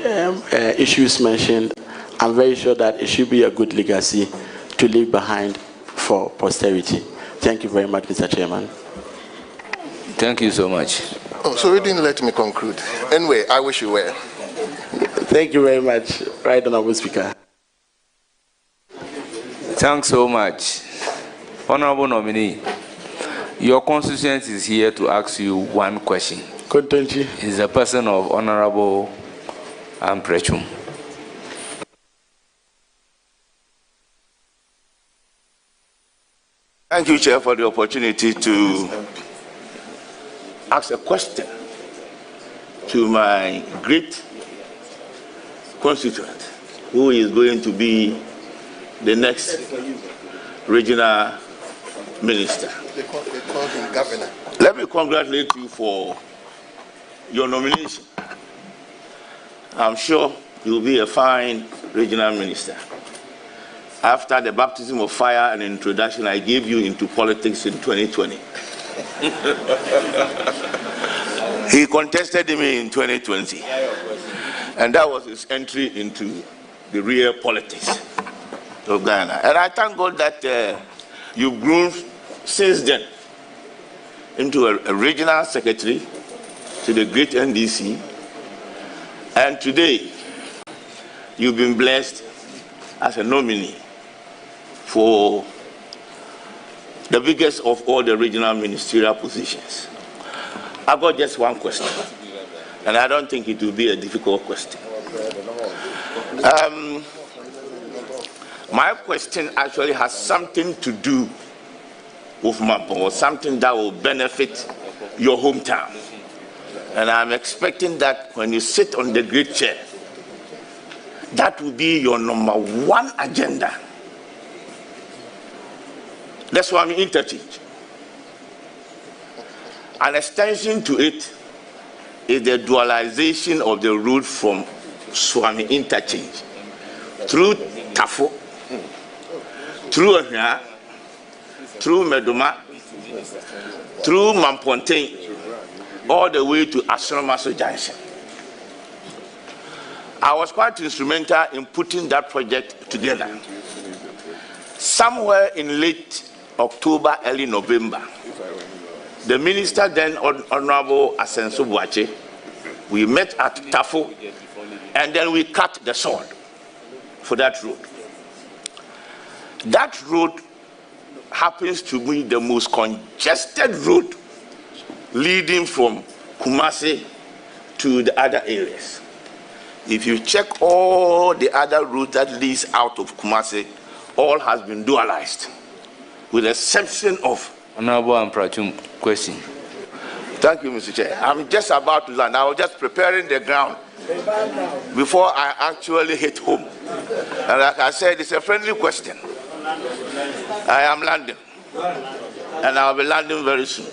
[SPEAKER 1] issues mentioned, I'm very sure that it should be a good legacy to leave behind for posterity. Thank you very much, Mr. Chairman.
[SPEAKER 2] Thank you so much.
[SPEAKER 14] Oh, so you didn't let me conclude. Anyway, I wish you well.
[SPEAKER 1] Thank you very much, Right Honorable Speaker.
[SPEAKER 2] Thanks so much. Honorable nominee, your constituency is here to ask you one question. It's the person of Honorable Amprechum.
[SPEAKER 15] Thank you, Chair, for the opportunity to ask a question to my great constituent, who is going to be the next regional minister.
[SPEAKER 14] They call him governor.
[SPEAKER 15] Let me congratulate you for your nomination. I'm sure you'll be a fine regional minister. After the baptism of fire and introduction I gave you into politics in 2020, He contested me in 2020. And that was his entry into the real politics of Ghana. And I thank God that you've grown since then into a regional secretary to the great NDC. And today, you've been blessed as a nominee for the biggest of all the regional ministerial positions. I've got just one question, and I don't think it will be a difficult question. My question actually has something to do with Mampo, or something that will benefit your hometown. And I'm expecting that when you sit on the great chair, that will be your number one agenda. That's why I'm interchange. An extension to it is the dualization of the route from Swami Interchange through Tafo, through Ohia, through Meduma, through Mampontein, all the way to Asromaso Junction. I was quite instrumental in putting that project together. Somewhere in late October, early November, the minister then, Honorable Asenso Boache, we met at Tafo, and then we cut the sword for that road. That road happens to be the most congested road leading from Kumasi to the other areas. If you check all the other routes that leads out of Kumasi, all has been dualized, with the exception of
[SPEAKER 2] Honorable Amprachum question.
[SPEAKER 15] Thank you, Mr. Chair. I'm just about to land. I was just preparing the ground before I actually hit home. And like I said, it's a friendly question. I am landing, and I'll be landing very soon.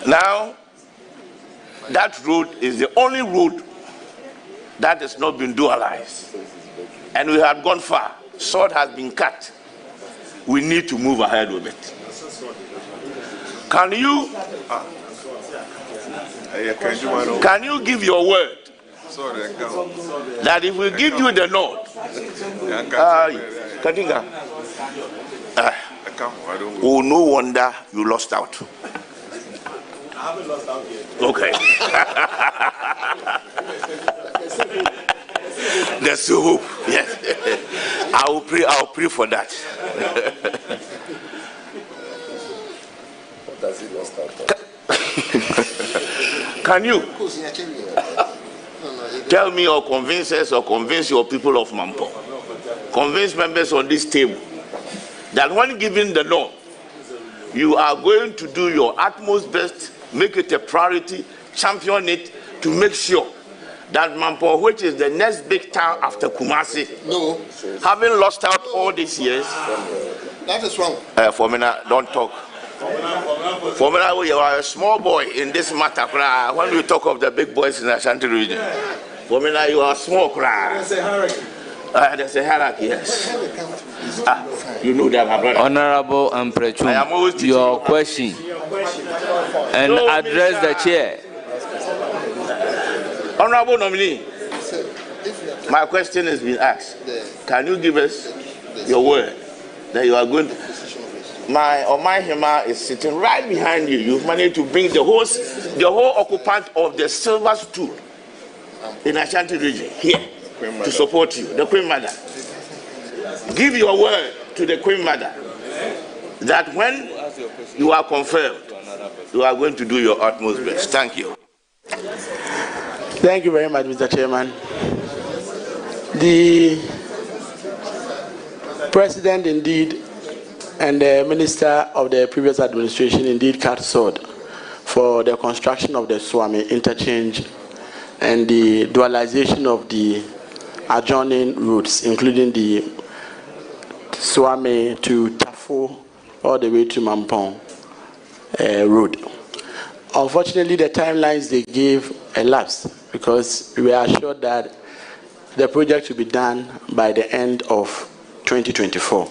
[SPEAKER 15] Now, that road is the only road that has not been dualized. And we have gone far. Sword has been cut. We need to move ahead with it. Can you give your word that if we give you the nod, oh, no wonder you lost out.
[SPEAKER 16] I haven't lost out yet.
[SPEAKER 15] Okay. There's still hope. Yes. I'll pray for that.
[SPEAKER 3] What does he lost out?
[SPEAKER 15] Can you tell me or convince us or convince your people of Mampo, convince members on this table that when given the law, you are going to do your utmost best, make it a priority, champion it to make sure that Mampo, which is the next big town after Kumasi, having lost out all these years.
[SPEAKER 14] That is wrong.
[SPEAKER 15] Formina, don't talk. Formina, you are a small boy in this matter. When we talk of the big boys in the Ashanti region, Formina, you are small. There's a hierarchy, yes. You know that, my brother.
[SPEAKER 2] Honorable Amprechum, your question and address the chair.
[SPEAKER 15] Honorable nominee, my question has been asked. Can you give us your word that you are going to... My Hema is sitting right behind you. You've managed to bring the whole occupant of the silver stool in Ashanti region here to support you, the Queen Mother. Give your word to the Queen Mother that when you are confirmed, you are going to do your utmost best. Thank you.
[SPEAKER 1] Thank you very much, Mr. Chairman. The President indeed and the Minister of the previous administration indeed cut sword for the construction of the Swami interchange and the dualization of the adjoining routes, including the Swami to Tafo all the way to Mampong road. Unfortunately, the timelines they gave elapsed because we were assured that the project will be done by the end of 2024.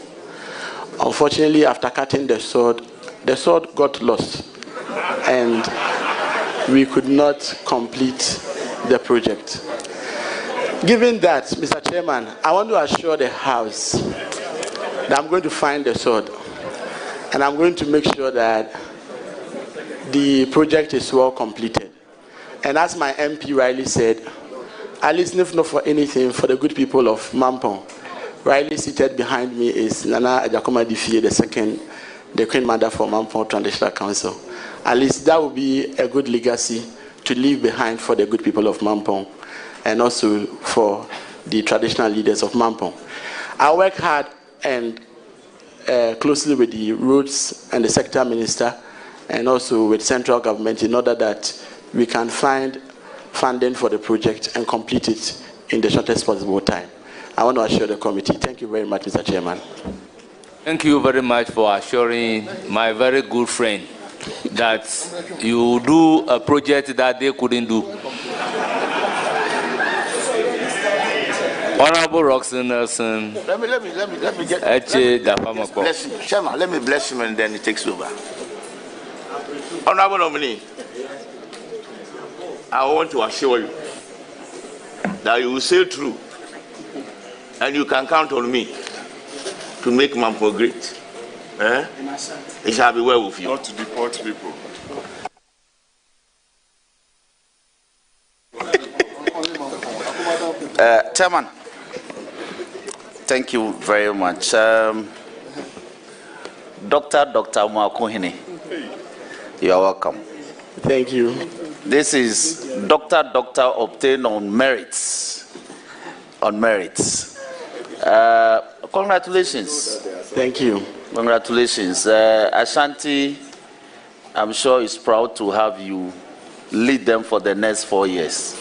[SPEAKER 1] Unfortunately, after cutting the sword, the sword got lost and we could not complete the project. Given that, Mr. Chairman, I want to assure the House that I'm going to find the sword and I'm going to make sure that the project is well completed. And as my MP Riley said, at least if not for anything, for the good people of Mampong. Riley seated behind me is Nana Ajakoma Difie II, the Queen Mother for Mampong Traditional Council. At least that will be a good legacy to leave behind for the good people of Mampong and also for the traditional leaders of Mampong. I work hard and closely with the roads and the sector minister and also with central government in order that we can find funding for the project and complete it in the shortest possible time. I want to assure the committee. Thank you very much, Mr. Chairman.
[SPEAKER 2] Thank you very much for assuring my very good friend that you do a project that they couldn't do. Honorable Roxanne Nelson.
[SPEAKER 15] Let me get bless him. Chairman, let me bless him and then he takes over. Honorable nominee, I want to assure you that you will sail through and you can count on me to make Mampong great. It shall be well with you.
[SPEAKER 13] Not to deport people.
[SPEAKER 11] Chairman, thank you very much. Dr. Amoakohene, you are welcome.
[SPEAKER 1] Thank you.
[SPEAKER 11] This is Doctor obtained on merits. On merits. Congratulations.
[SPEAKER 1] Thank you.
[SPEAKER 11] Congratulations. Ashanti, I'm sure is proud to have you lead them for the next 4 years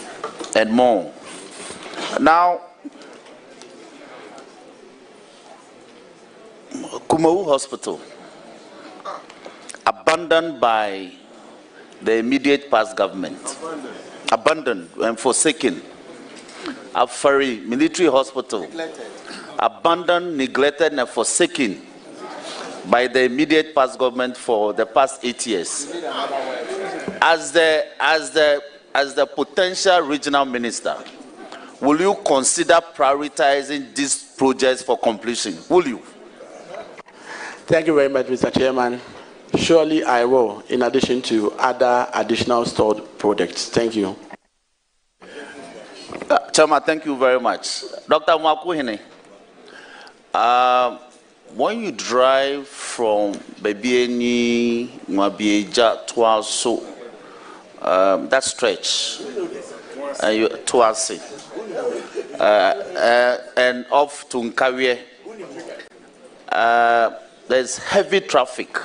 [SPEAKER 11] and more. Now, Kumawu Hospital, abandoned by the immediate past government, abandoned and forsaken. Afari Military Hospital, abandoned, neglected, and forsaken by the immediate past government for the past 8 years. As the potential regional minister, will you consider prioritizing these projects for completion? Will you?
[SPEAKER 1] Thank you very much, Mr. Chairman. Surely I will, in addition to other additional stored projects. Thank you.
[SPEAKER 11] Chairman, thank you very much. Dr. Amoakohene, when you drive from Bebieni, Mwabieja, Tuaso, that stretch, Tuasi, and off to Nkawie, there's heavy traffic.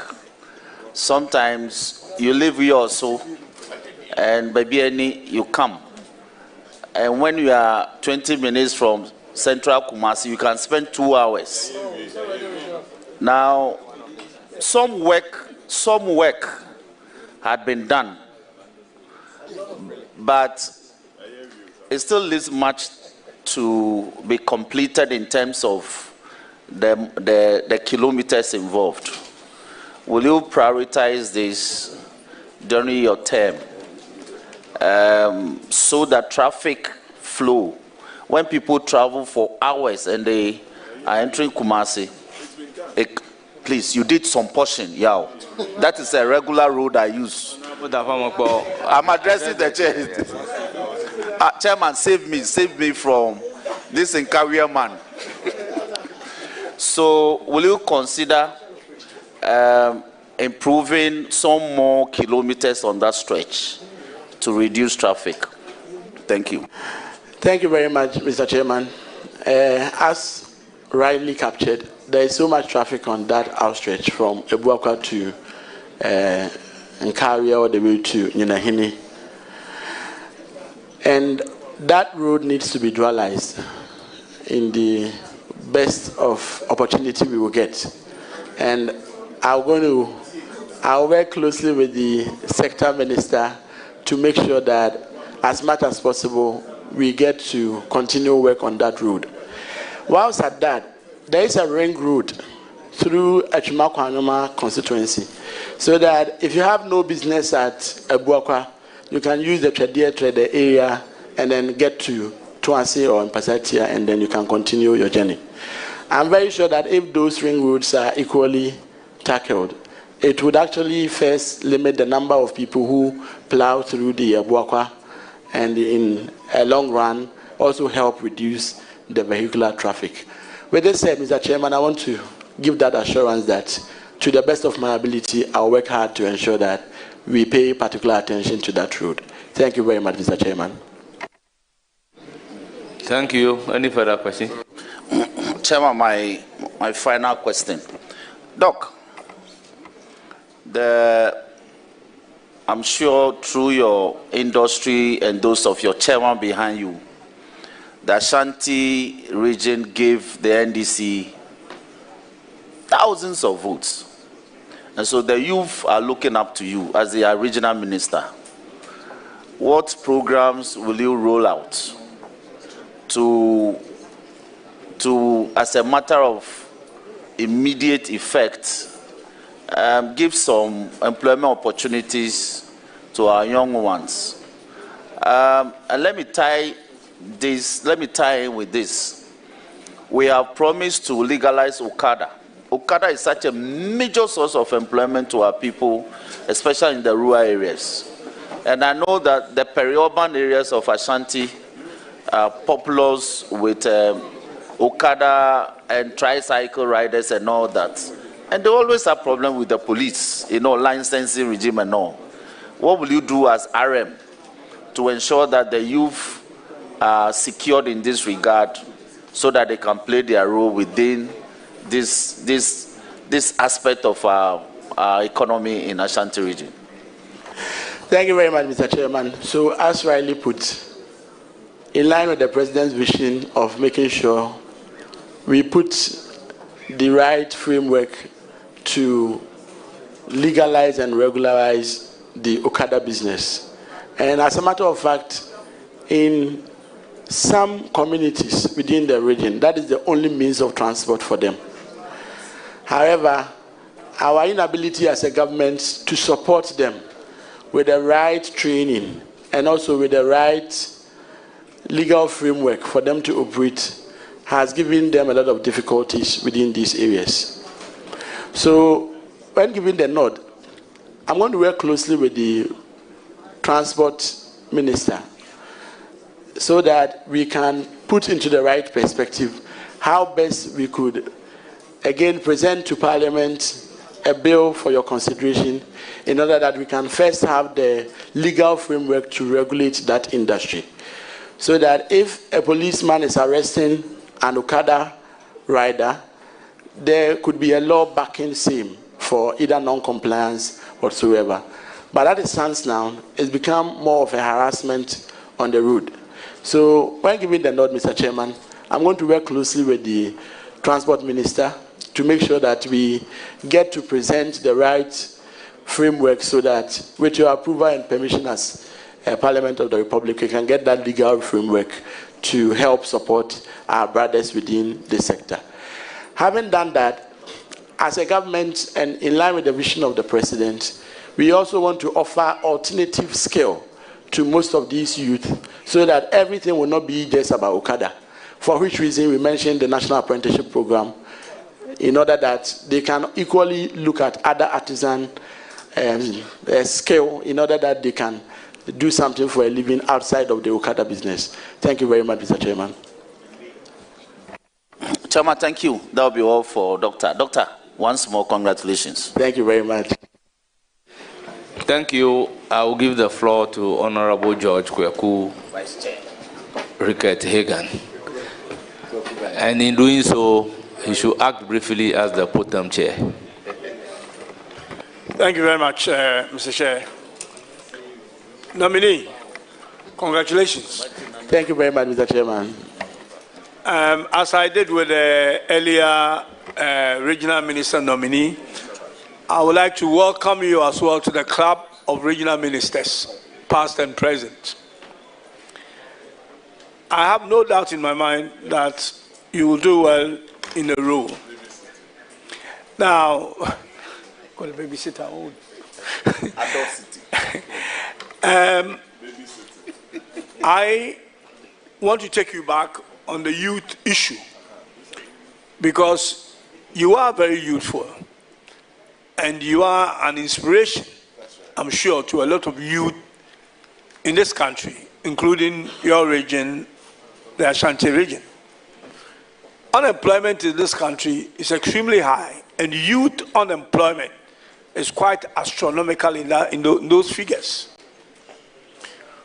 [SPEAKER 11] Sometimes you leave here also, and Bebieni, you come. And when you are 20 minutes from Central Kumasi, you can spend 2 hours. Now, some work had been done, but it still leaves much to be completed in terms of the kilometers involved. Will you prioritize this during your term? So that traffic flow, when people travel for hours and they are entering Kumasi, please, you did some portion, yeah. That is a regular road I use. I'm addressing the chair. Chairman, save me from this Nkawie man. So, will you consider improving some more kilometers on that stretch to reduce traffic? Thank you.
[SPEAKER 1] Thank you very much, Mr. Chairman. As rightly captured, there is so much traffic on that outstretch from Ebuakwa to Nkawie all the way to Nyinahini. And that road needs to be dualized in the best of opportunity we will get. And I'll work closely with the sector minister to make sure that as much as possible we get to continue work on that road. Whilst at that, there is a ring road through Amoakohene constituency, so that if you have no business at Abuakwa, you can use the Trader area and then get to Tuanse or Mpasatia, and then you can continue your journey. I'm very sure that if those ring roads are equally tackled, it would actually first limit the number of people who plow through the Abuakwa, and in a long run also help reduce the vehicular traffic. With this said, Mr. Chairman, I want to give that assurance that to the best of my ability, I'll work hard to ensure that we pay particular attention to that road. Thank you very much, Mr. Chairman.
[SPEAKER 2] Thank you. Any further question?
[SPEAKER 11] Chairman, my final question. Doc, I'm sure through your industry and those of your chairman behind you, the Ashanti region gave the NDC thousands of votes. And so the youth are looking up to you as the regional minister. What programs will you roll out to as a matter of immediate effect, give some employment opportunities to our young ones? And let me tie in with this. We have promised to legalize Okada. Okada is such a major source of employment to our people, especially in the rural areas. And I know that the peri-urban areas of Ashanti are populous with Okada and tricycle riders and all that. And they always have problems with the police, licensing regime and all. What will you do as RM to ensure that the youth are secured in this regard so that they can play their role within this aspect of our economy in Ashanti region?
[SPEAKER 1] Thank you very much, Mr. Chairman. So, as rightly put, in line with the President's vision of making sure we put the right framework to legalize and regularize the Okada business. And as a matter of fact, in some communities within the region, that is the only means of transport for them. However, our inability as a government to support them with the right training and also with the right legal framework for them to operate has given them a lot of difficulties within these areas. So, when given the nod, I'm going to work closely with the Transport Minister so that we can put into the right perspective how best we could, again, present to Parliament a bill for your consideration in order that we can first have the legal framework to regulate that industry. So that if a policeman is arresting an Okada rider, there could be a law backing same for either non-compliance whatsoever. But as it stands now, it's become more of a harassment on the road. So when giving the nod, Mr. Chairman, I'm going to work closely with the Transport Minister to make sure that we get to present the right framework so that with your approval and permission as Parliament of the Republic, we can get that legal framework to help support our brothers within the sector. Having done that, as a government and in line with the vision of the President, we also want to offer alternative skill to most of these youth so that everything will not be just about Okada, for which reason we mentioned the National Apprenticeship Program in order that they can equally look at other artisan skill in order that they can do something for a living outside of the Okada business. Thank you very much, Mr. Chairman.
[SPEAKER 11] Chairman, thank you. That will be all for Doctor. Doctor, once more, congratulations.
[SPEAKER 1] Thank you very much.
[SPEAKER 2] Thank you. I will give the floor to Honorable George Kweku Rickett Hagan. And in doing so, he should act briefly as the Pro-Tem Chair.
[SPEAKER 17] Thank you very much, Mr. Chair. Nominee, congratulations.
[SPEAKER 1] Thank you very much, Mr. Chairman.
[SPEAKER 17] As I did with the earlier regional minister nominee, I would like to welcome you as well to the club of regional ministers, past and present. I have no doubt in my mind that you will do well in the role. Now, call the babysitter old. I want to take you back on the youth issue because you are very youthful and you are an inspiration, I'm sure, to a lot of youth in this country, including your region, the Ashanti region. Unemployment in this country is extremely high, and youth unemployment is quite astronomical in those figures.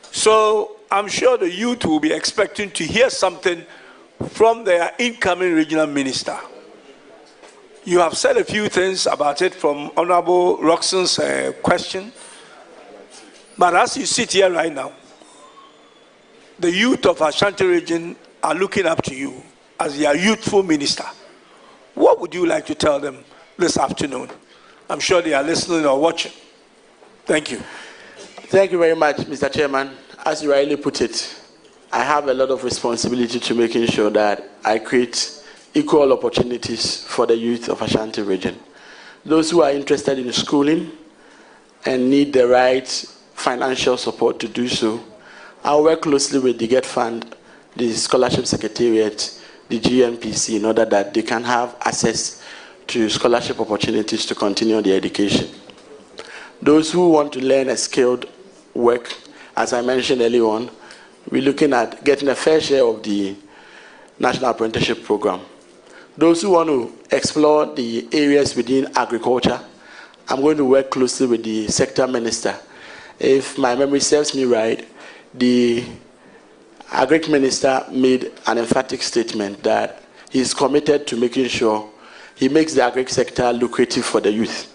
[SPEAKER 17] So I'm sure the youth will be expecting to hear something from their incoming regional minister. You have said a few things about it from Honorable Roxon's question, but as you sit here right now, the youth of Ashanti region are looking up to you as their youthful minister. What would you like to tell them this afternoon? I'm sure they are listening or watching. Thank you.
[SPEAKER 1] Thank you very much, Mr. Chairman. As you rightly put it, I have a lot of responsibility to making sure that I create equal opportunities for the youth of Ashanti region. Those who are interested in schooling and need the right financial support to do so, I'll work closely with the GET Fund, the Scholarship Secretariat, the GNPC, in order that they can have access to scholarship opportunities to continue their education. Those who want to learn a skilled work, as I mentioned earlier on, we're looking at getting a fair share of the National Apprenticeship Program. Those who want to explore the areas within agriculture, I'm going to work closely with the sector minister. If my memory serves me right, the Agric Minister made an emphatic statement that he's committed to making sure he makes the agric sector lucrative for the youth.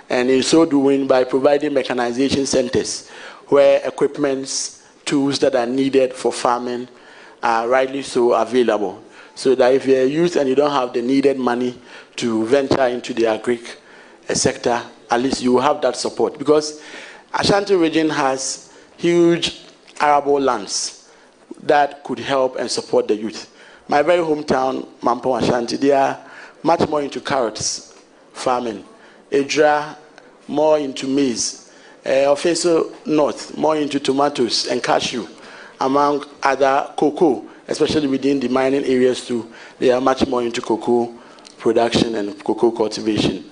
[SPEAKER 1] And in so doing, by providing mechanization centers where equipments, tools that are needed for farming are rightly so available. So that if you're a youth and you don't have the needed money to venture into the agric sector, at least you will have that support. Because Ashanti region has huge arable lands that could help and support the youth. My very hometown, Mampong Ashanti, they are much more into carrots farming. Edra, more into maize. Ofeso North, more into tomatoes and cashew, among other cocoa, especially within the mining areas too. They are much more into cocoa production and cocoa cultivation.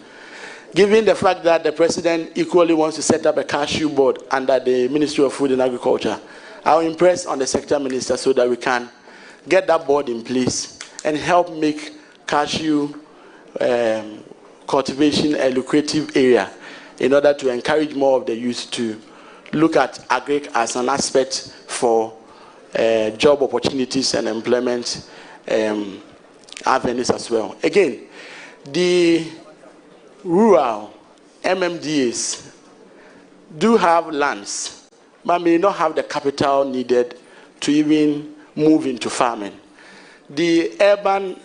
[SPEAKER 1] Given the fact that the president equally wants to set up a cashew board under the Ministry of Food and Agriculture, I'll impress on the sector minister so that we can get that board in place and help make cashew cultivation a lucrative area in order to encourage more of the youth to look at agric as an aspect for job opportunities and employment avenues as well. Again, the rural MMDAs do have lands, but may not have the capital needed to even move into farming. The urban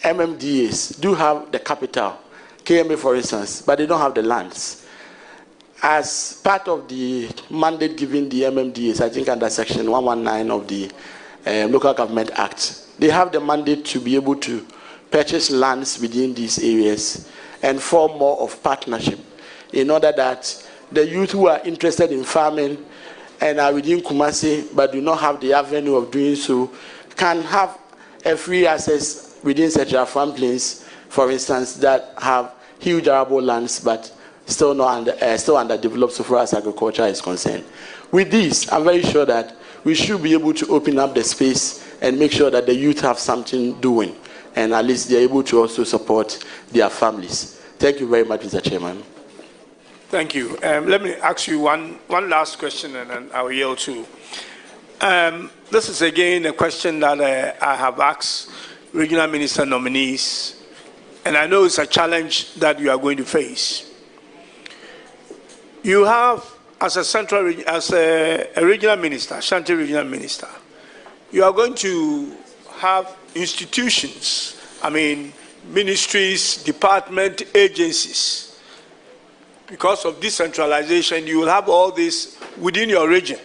[SPEAKER 1] MMDAs do have the capital, KMA for instance, but they don't have the lands. As part of the mandate given the MMDAs, I think under Section 119 of the Local Government Act, they have the mandate to be able to purchase lands within these areas and form more of partnership in order that the youth who are interested in farming and are within Kumasi but do not have the avenue of doing so can have a free access within such a farm plains, for instance, that have huge arable lands but still underdeveloped so far as agriculture is concerned. With this, I'm very sure that we should be able to open up the space and make sure that the youth have something doing, and at least they're able to also support their families. Thank you very much, Mr. Chairman.
[SPEAKER 17] Thank you. Let me ask you one last question, and then I'll yield to. This is again a question that I have asked regional minister nominees, and I know it's a challenge that you are going to face. You have, as a regional minister, Ashanti regional minister, you are going to have institutions, ministries, department, agencies. Because of decentralization, you will have all this within your region.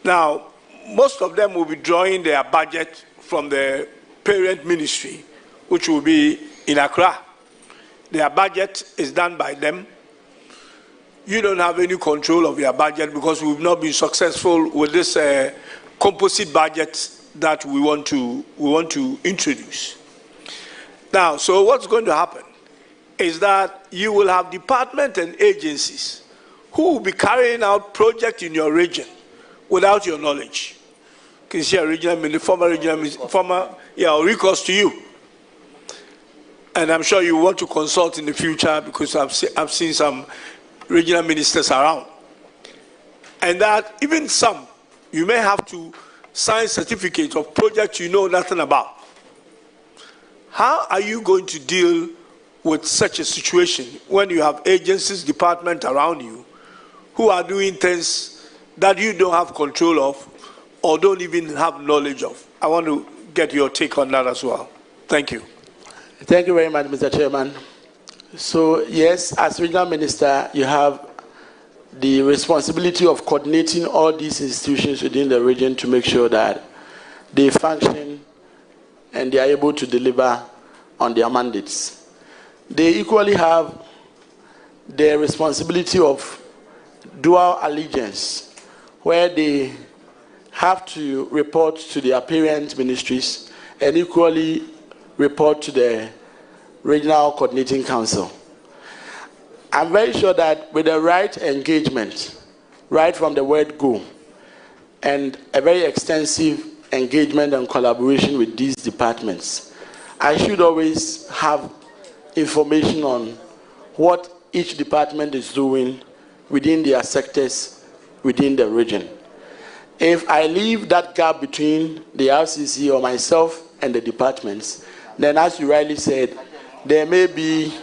[SPEAKER 17] Now, most of them will be drawing their budget from the parent ministry, which will be in Accra. Their budget is done by them. You don't have any control of your budget because we've not been successful with this composite budget that we want to introduce. Now, so what's going to happen is that you will have departments and agencies who will be carrying out projects in your region without your knowledge. Can you see a regional minister, former recourse to you? And I'm sure you want to consult in the future because I've seen some regional ministers around. And that even some, you may have to sign certificates of projects you know nothing about. How are you going to deal with such a situation when you have agencies, departments around you who are doing things that you don't have control of or don't even have knowledge of? I want to get your take on that as well. Thank you.
[SPEAKER 1] Thank you very much, Mr. Chairman. So, yes, as regional minister, you have the responsibility of coordinating all these institutions within the region to make sure that they function and they are able to deliver on their mandates. They equally have the responsibility of dual allegiance, where they have to report to their parent ministries and equally report to the Regional Coordinating Council. I'm very sure that with the right engagement, right from the word go, and a very extensive engagement and collaboration with these departments, I should always have information on what each department is doing within their sectors within the region. If I leave that gap between the RCC or myself and the departments, then as you rightly said, there may be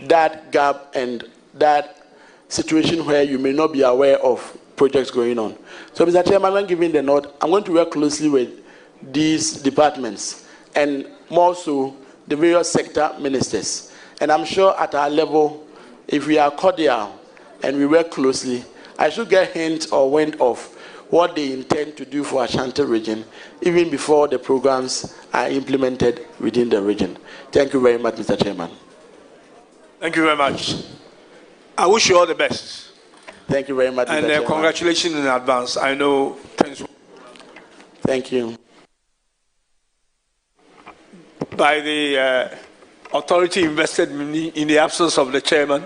[SPEAKER 1] that gap and that situation where you may not be aware of projects going on. So, Mr. Chairman, when giving the nod, I'm going to work closely with these departments and more so the various sector ministers. And I'm sure at our level, if we are cordial and we work closely, I should get hint or wind of what they intend to do for Ashanti region, even before the programs are implemented within the region. Thank you very much, Mr. Chairman.
[SPEAKER 17] Thank you very much. I wish you all the best.
[SPEAKER 1] Thank you very much, Mr. Chairman.
[SPEAKER 17] And congratulations in advance. I know things.
[SPEAKER 1] Thank you.
[SPEAKER 17] By the authority invested in the absence of the chairman,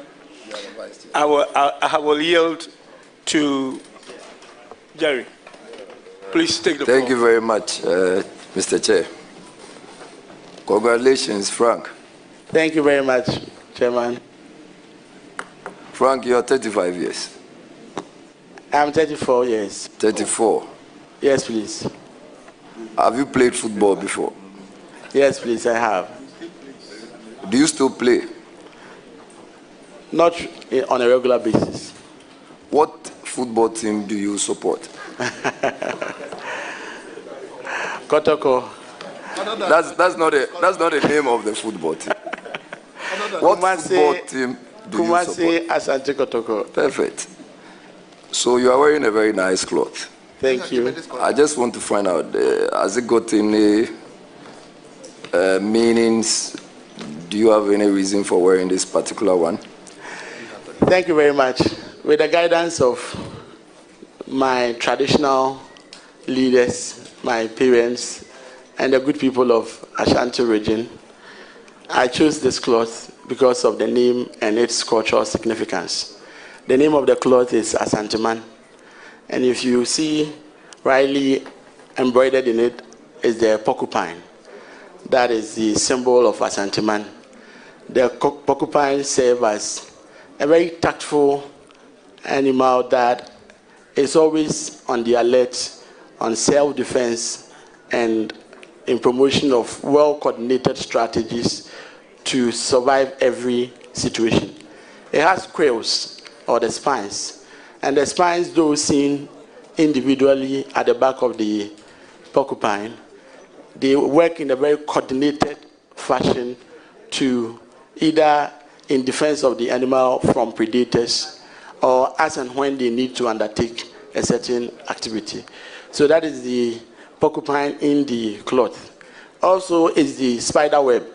[SPEAKER 17] I will yield to Jerry. Please take the floor.
[SPEAKER 3] Thank you very much, Mr. Chair. Congratulations, Frank.
[SPEAKER 1] Thank you very much, Chairman.
[SPEAKER 3] Frank, you're 35 years.
[SPEAKER 1] I'm 34 years.
[SPEAKER 3] 34?
[SPEAKER 1] Yes, please.
[SPEAKER 3] Have you played football before?
[SPEAKER 1] Yes, please, I have.
[SPEAKER 3] Do you still play?
[SPEAKER 1] Not on a regular basis.
[SPEAKER 3] What football team do you support?
[SPEAKER 1] Kotoko.
[SPEAKER 3] That's not the name of the football team. What football team do you support?
[SPEAKER 1] Ashanti Kotoko.
[SPEAKER 3] Perfect. So you are wearing a very nice cloth.
[SPEAKER 1] Thank you.
[SPEAKER 3] I just want to find out, has it got any meanings? Do you have any reason for wearing this particular one?
[SPEAKER 1] Thank you very much. With the guidance of my traditional leaders, my parents, and the good people of Ashanti region, I chose this cloth because of the name and its cultural significance. The name of the cloth is Asanteman, and if you see rightly embroidered in it is the porcupine. That is the symbol of Asanteman. The porcupine serves as a very tactful animal that is always on the alert on self-defense and in promotion of well-coordinated strategies to survive every situation. It has quills, or the spines, and the spines, though seen individually at the back of the porcupine, they work in a very coordinated fashion to either in defense of the animal from predators or as and when they need to undertake a certain activity. So that is the porcupine in the cloth. Also is the spider web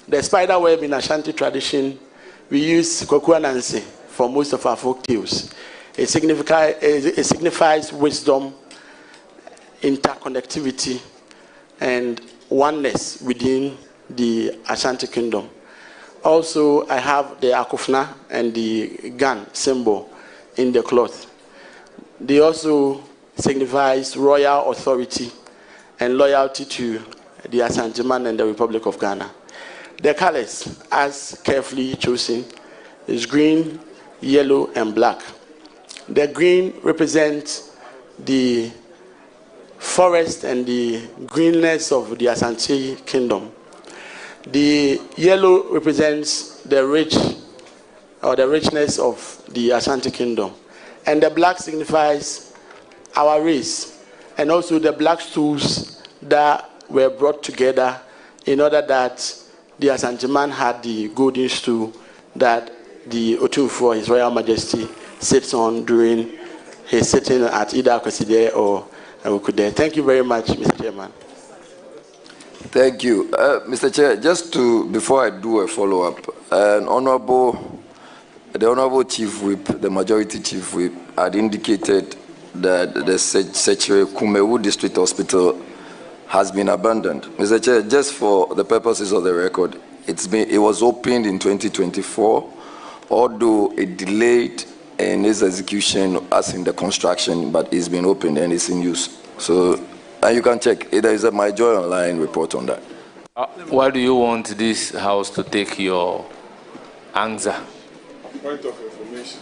[SPEAKER 1] the spider web in Ashanti tradition, we use Kwaku Anansi for most of our folk tales. It signifies wisdom, interconnectivity, and oneness within the Ashanti kingdom. Also, I have the akofna and the gun symbol in the cloth. They also signifies royal authority and loyalty to the Ashanti man and the Republic of Ghana. The colors, as carefully chosen, is green, yellow, and black. The green represents the forest and the greenness of the Ashanti kingdom. The yellow represents the richness of the Ashanti kingdom. And the black signifies our race, and also the black stools that were brought together in order that the Ashanti man had the golden stool that the Otumfuo, His Royal Majesty, sits on during his sitting at either Akoside or Awukude. Thank you very much, Mr. Chairman.
[SPEAKER 3] Thank you. Mr. Chair, just before I do a follow-up, the Honorable Chief Whip, the Majority Chief Whip, had indicated that the Sechere Kumewu District Hospital has been abandoned. Mr. Chair, just for the purposes of the record, it was opened in 2024, although it delayed in its execution as in the construction, but it's been opened and it's in use. So, and you can check. There is a My Joy Online report on that.
[SPEAKER 2] Why do you want this house to take your answer?
[SPEAKER 13] Point of information.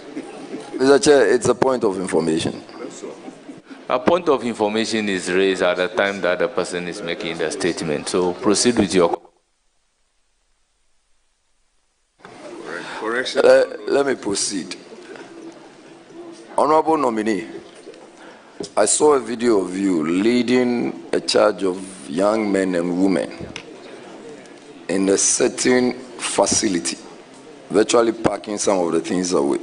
[SPEAKER 3] Mr. Chair, it's a point of information.
[SPEAKER 2] A point of information is raised at the time that the person is making the statement. So proceed with your...
[SPEAKER 3] Correction. Let me proceed. Honorable nominee, I saw a video of you leading a charge of young men and women in a certain facility, virtually packing some of the things away.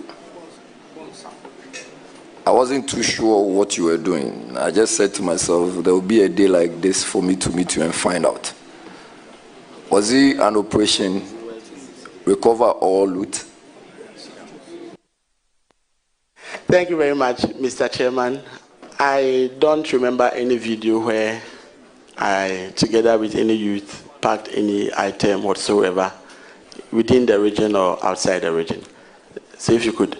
[SPEAKER 3] I wasn't too sure what you were doing. I just said to myself, there will be a day like this for me to meet you and find out. Was it an operation, recover all loot?
[SPEAKER 1] Thank you very much, Mr. Chairman. I don't remember any video where I, together with any youth, packed any item whatsoever within the region or outside the region. So if you could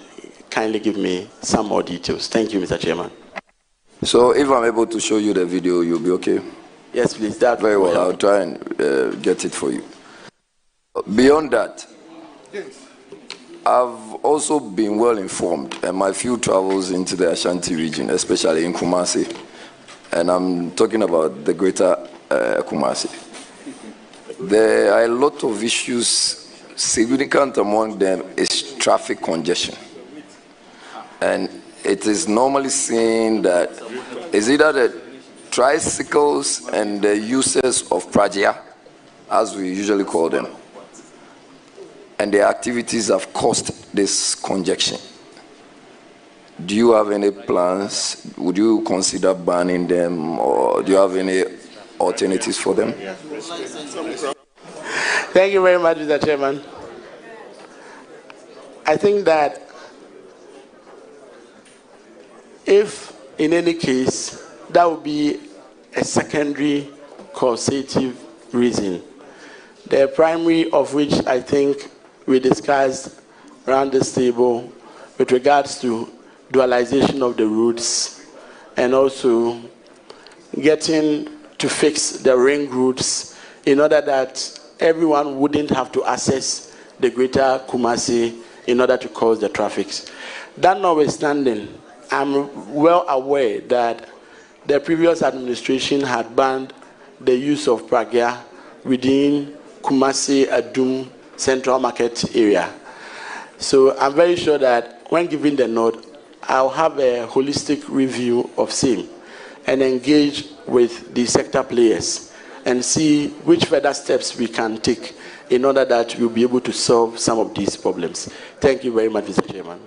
[SPEAKER 1] kindly give me some more details. Thank you, Mr. Chairman.
[SPEAKER 3] So if I'm able to show you the video, you'll be okay?
[SPEAKER 1] Yes, please. That
[SPEAKER 3] very well. I'll try and get it for you. Beyond that, I've also been well informed in my few travels into the Ashanti region, especially in Kumasi, and I'm talking about the greater Kumasi. There are a lot of issues. Significant among them is traffic congestion. And it is normally seen that it's either the tricycles and the users of pragia, as we usually call them, and their activities have caused this congestion. Do you have any plans? Would you consider banning them, or do you have any alternatives for them?
[SPEAKER 1] Thank you very much, Mr. Chairman. I think that if, in any case, that would be a secondary causative reason, the primary of which I think we discussed around this table with regards to dualization of the routes and also getting to fix the ring routes in order that everyone wouldn't have to access the greater Kumasi in order to cause the traffic. That notwithstanding, I'm well aware that the previous administration had banned the use of pragia within Kumasi Adum Central Market area. So I'm very sure that when given the nod, I'll have a holistic review of same and engage with the sector players and see which further steps we can take in order that we'll be able to solve some of these problems. Thank you very much, Mr. Chairman.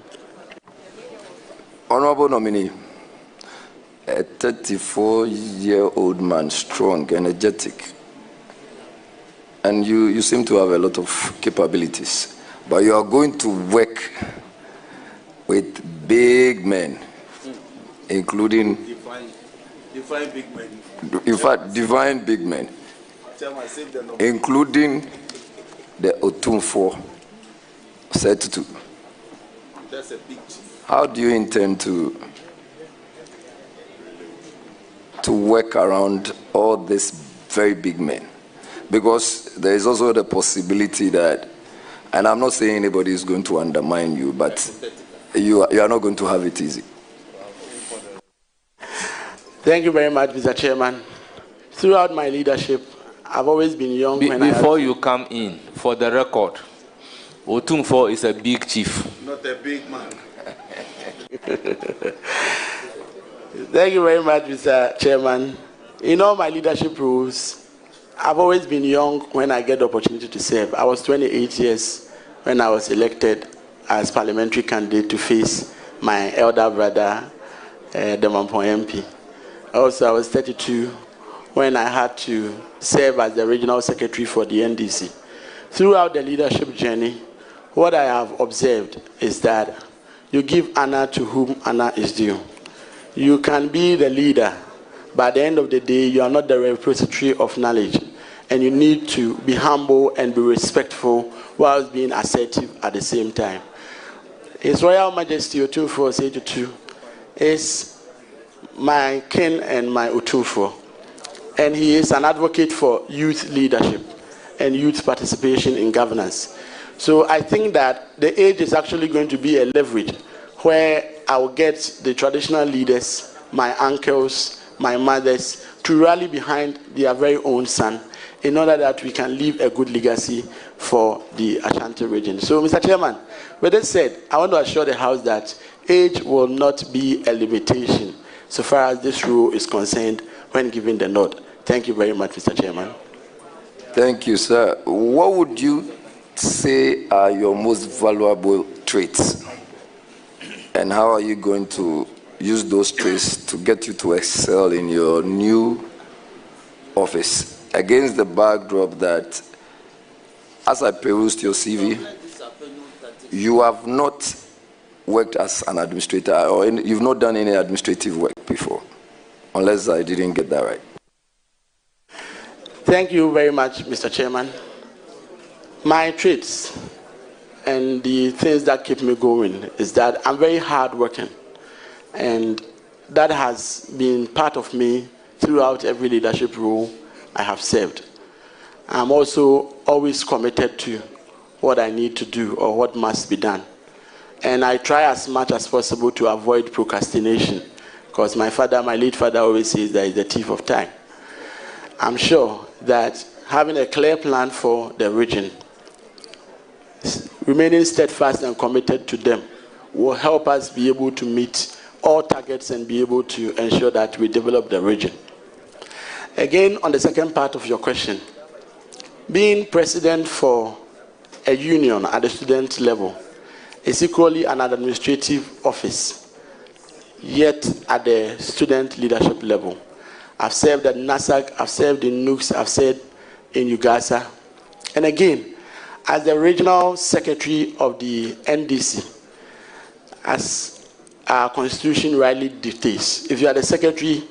[SPEAKER 3] Honorable nominee, a 34-year-old man, strong, energetic, and you seem to have a lot of capabilities, but you are going to work with big men, including
[SPEAKER 16] Define big men.
[SPEAKER 3] in fact, divine big men, including the Otumfo set to.
[SPEAKER 16] That's a big chief.
[SPEAKER 3] How do you intend to work around all these very big men? Because there is also the possibility that, and I'm not saying anybody is going to undermine you, but you are not going to have it easy.
[SPEAKER 1] Thank you very much, Mr. Chairman. Throughout my leadership, I've always been young.
[SPEAKER 2] Before you come in, for the record, Otumfo is a big chief.
[SPEAKER 16] Not a big man.
[SPEAKER 1] Thank you very much, Mr. Chairman. In all my leadership roles, I've always been young when I get the opportunity to serve. I was 28 years when I was elected as parliamentary candidate to face my elder brother, the Mampong MP. Also, I was 32 when I had to serve as the regional secretary for the NDC. Throughout the leadership journey, what I have observed is that you give honor to whom honor is due. You can be the leader, but at the end of the day, you are not the repository of knowledge, and you need to be humble and be respectful whilst being assertive at the same time. His Royal Majesty Otumfo Osei is my kin and my Otumfo, and he is an advocate for youth leadership and youth participation in governance. So I think that the age is actually going to be a leverage where I will get the traditional leaders, my uncles, my mothers, to rally behind their very own son in order that we can leave a good legacy for the Ashanti region. So, Mr. Chairman, with that said, I want to assure the House that age will not be a limitation so far as this rule is concerned when giving the nod. Thank you very much, Mr. Chairman.
[SPEAKER 3] Thank you, sir. What would you say are your most valuable traits? And how are you going to use those traits to get you to excel in your new office, against the backdrop that, as I perused your CV, you have not worked as an administrator, or you've not done any administrative work before, unless I didn't get that right.
[SPEAKER 1] Thank you very much, Mr. Chairman. My traits and the things that keep me going is that I'm very hardworking, and that has been part of me throughout every leadership role I have served. I'm also always committed to what I need to do or what must be done. And I try as much as possible to avoid procrastination, because my late father always says that he's the thief of time. I'm sure that having a clear plan for the region, remaining steadfast and committed to them, will help us be able to meet all targets and be able to ensure that we develop the region. Again, on the second part of your question, being president for a union at the student level is equally an administrative office, yet at the student leadership level. I've served at NASAC, I've served in NUCS, I've served in Ugasa. And again, as the regional secretary of the NDC, as our constitution rightly dictates, if you are the secretary,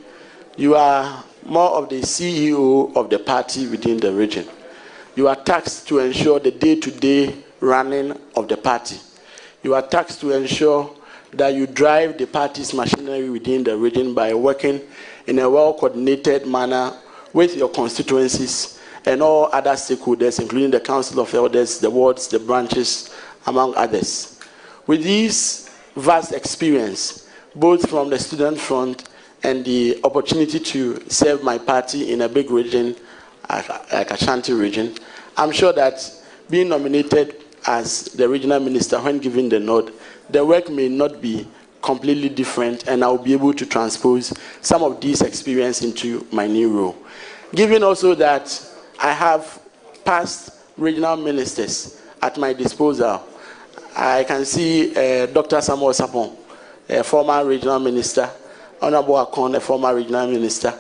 [SPEAKER 1] you are more of the CEO of the party within the region. You are tasked to ensure the day-to-day running of the party. You are tasked to ensure that you drive the party's machinery within the region by working in a well-coordinated manner with your constituencies and all other stakeholders, including the Council of Elders, the wards, the branches, among others. With this vast experience, both from the student front and the opportunity to serve my party in a big region like Ashanti region, I'm sure that being nominated as the regional minister when given the nod, the work may not be completely different, and I'll be able to transpose some of these experience into my new role. Given also that I have past regional ministers at my disposal, I can see Dr. Samuel Sapon, a former regional minister, Honorable Amoakohene, a former regional minister,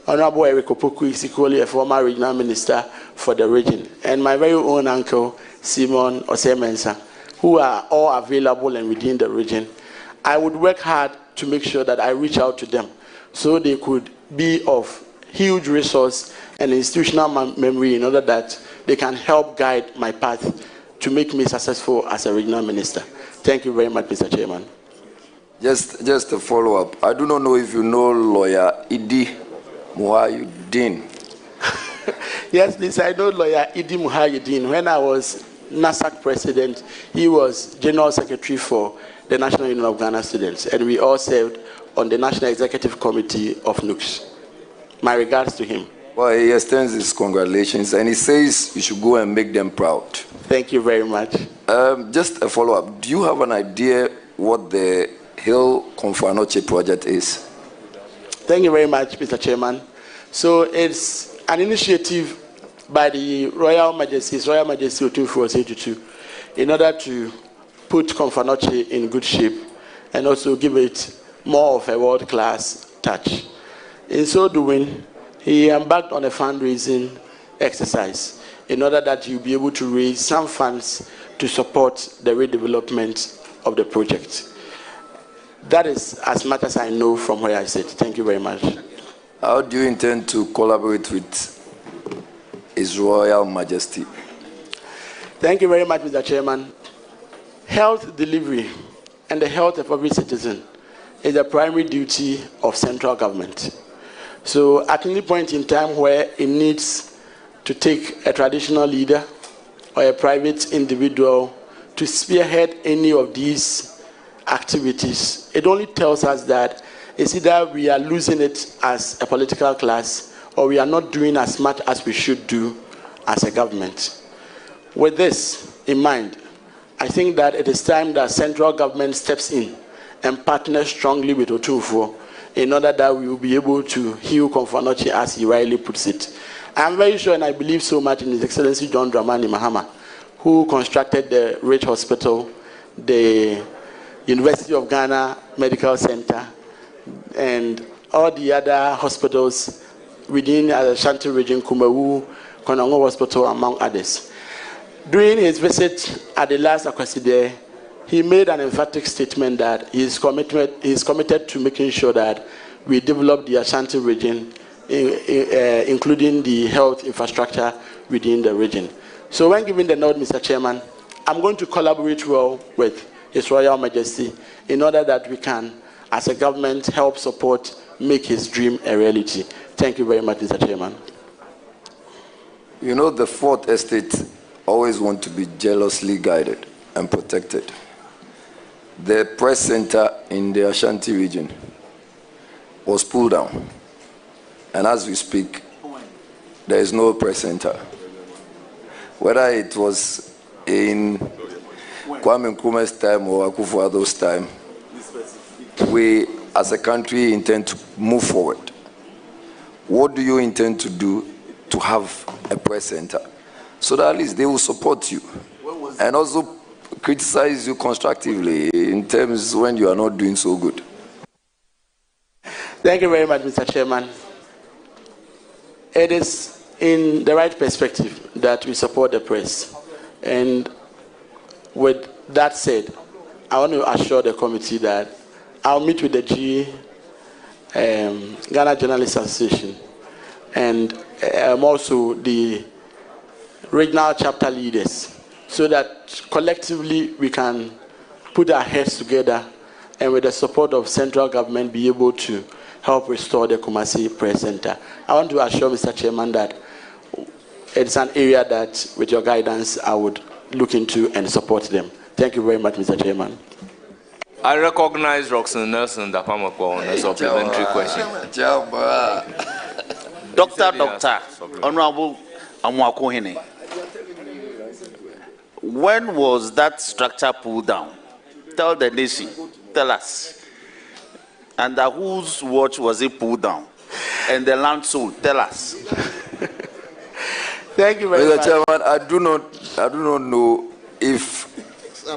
[SPEAKER 1] Honorable Eric Opoku is equally a former regional minister for the region, and my very own uncle, Simon Osemensa, who are all available and within the region. I would work hard to make sure that I reach out to them so they could be of huge resource and institutional memory in order that they can help guide my path to make me successful as a regional minister. Thank you very much, Mr. Chairman.
[SPEAKER 3] Just a follow-up. I do not know if you know lawyer Idi Muhayuddin.
[SPEAKER 1] Yes, please, I know lawyer Idi Muhayuddin. When I was NASAC president, he was general secretary for the National Union of Ghana Students, and we all served on the National Executive Committee of NUCS. My regards to him.
[SPEAKER 3] Well, he extends his congratulations, and he says you should go and make them proud.
[SPEAKER 1] Thank you very much.
[SPEAKER 3] Just a follow-up. Do you have an idea what the Hill Konfanoche project is?
[SPEAKER 1] Thank you very much, Mr. Chairman. So it's an initiative by the Royal Majesty Otumfuo Osei-Tutu in order to put Konfanoche in good shape and also give it more of a world-class touch. In so doing, he embarked on a fundraising exercise in order that you'll be able to raise some funds to support the redevelopment of the project. That is as much as I know from where I sit. Thank you very much.
[SPEAKER 3] How do you intend to collaborate with His Royal Majesty?
[SPEAKER 1] Thank you very much, Mr. Chairman. Health delivery and the health of every citizen is a primary duty of central government. So at any point in time where it needs to take a traditional leader or a private individual to spearhead any of these activities, it only tells us that it's either we are losing it as a political class or we are not doing as much as we should do as a government. With this in mind, I think that it is time that central government steps in and partners strongly with Otumfuo in order that we will be able to heal Konfanoche, as he rightly puts it. I'm very sure and I believe so much in His Excellency John Dramani Mahama, who constructed the Rich Hospital, the University of Ghana Medical Center, and all the other hospitals within the Ashanti region, Kumawu, Konongo Hospital, among others. During his visit at the last Akweside, he made an emphatic statement that he is committed to making sure that we develop the Ashanti region, including the health infrastructure within the region. So when given the nod, Mr. Chairman, I'm going to collaborate well with His Royal Majesty in order that we can, as a government, help support, make his dream a reality. Thank you very much, Mr. Chairman.
[SPEAKER 3] You know, the Fourth Estate always want to be jealously guided and protected. The press center in the Ashanti region was pulled down. And as we speak, there is no press center. Whether it was in Kwame Nkrumah's time or Akufo-Addo's time, we as a country intend to move forward. What do you intend to do to have a press center so that at least they will support you and also criticize you constructively in terms when you are not doing so good?
[SPEAKER 1] Thank you very much, Mr. Chairman. It is in the right perspective that we support the press. And with that said, I want to assure the committee that I'll meet with the Ghana Journalists Association and also the regional chapter leaders so that collectively we can put our heads together and with the support of central government be able to help restore the Kumasi Press Center. I want to assure Mr. Chairman that it's an area that, with your guidance, I would look into and support them. Thank you very much, Mr. Chairman.
[SPEAKER 2] I recognize Roxanne Nelson Dapamako on a supplementary question.
[SPEAKER 18] Dr. Honorable Amoakohene, when was that structure pulled down? Tell the nation, tell us. Under whose watch was it pulled down? And the land sold, tell us.
[SPEAKER 1] Thank you very much.
[SPEAKER 3] Mr. Chairman, I do not know if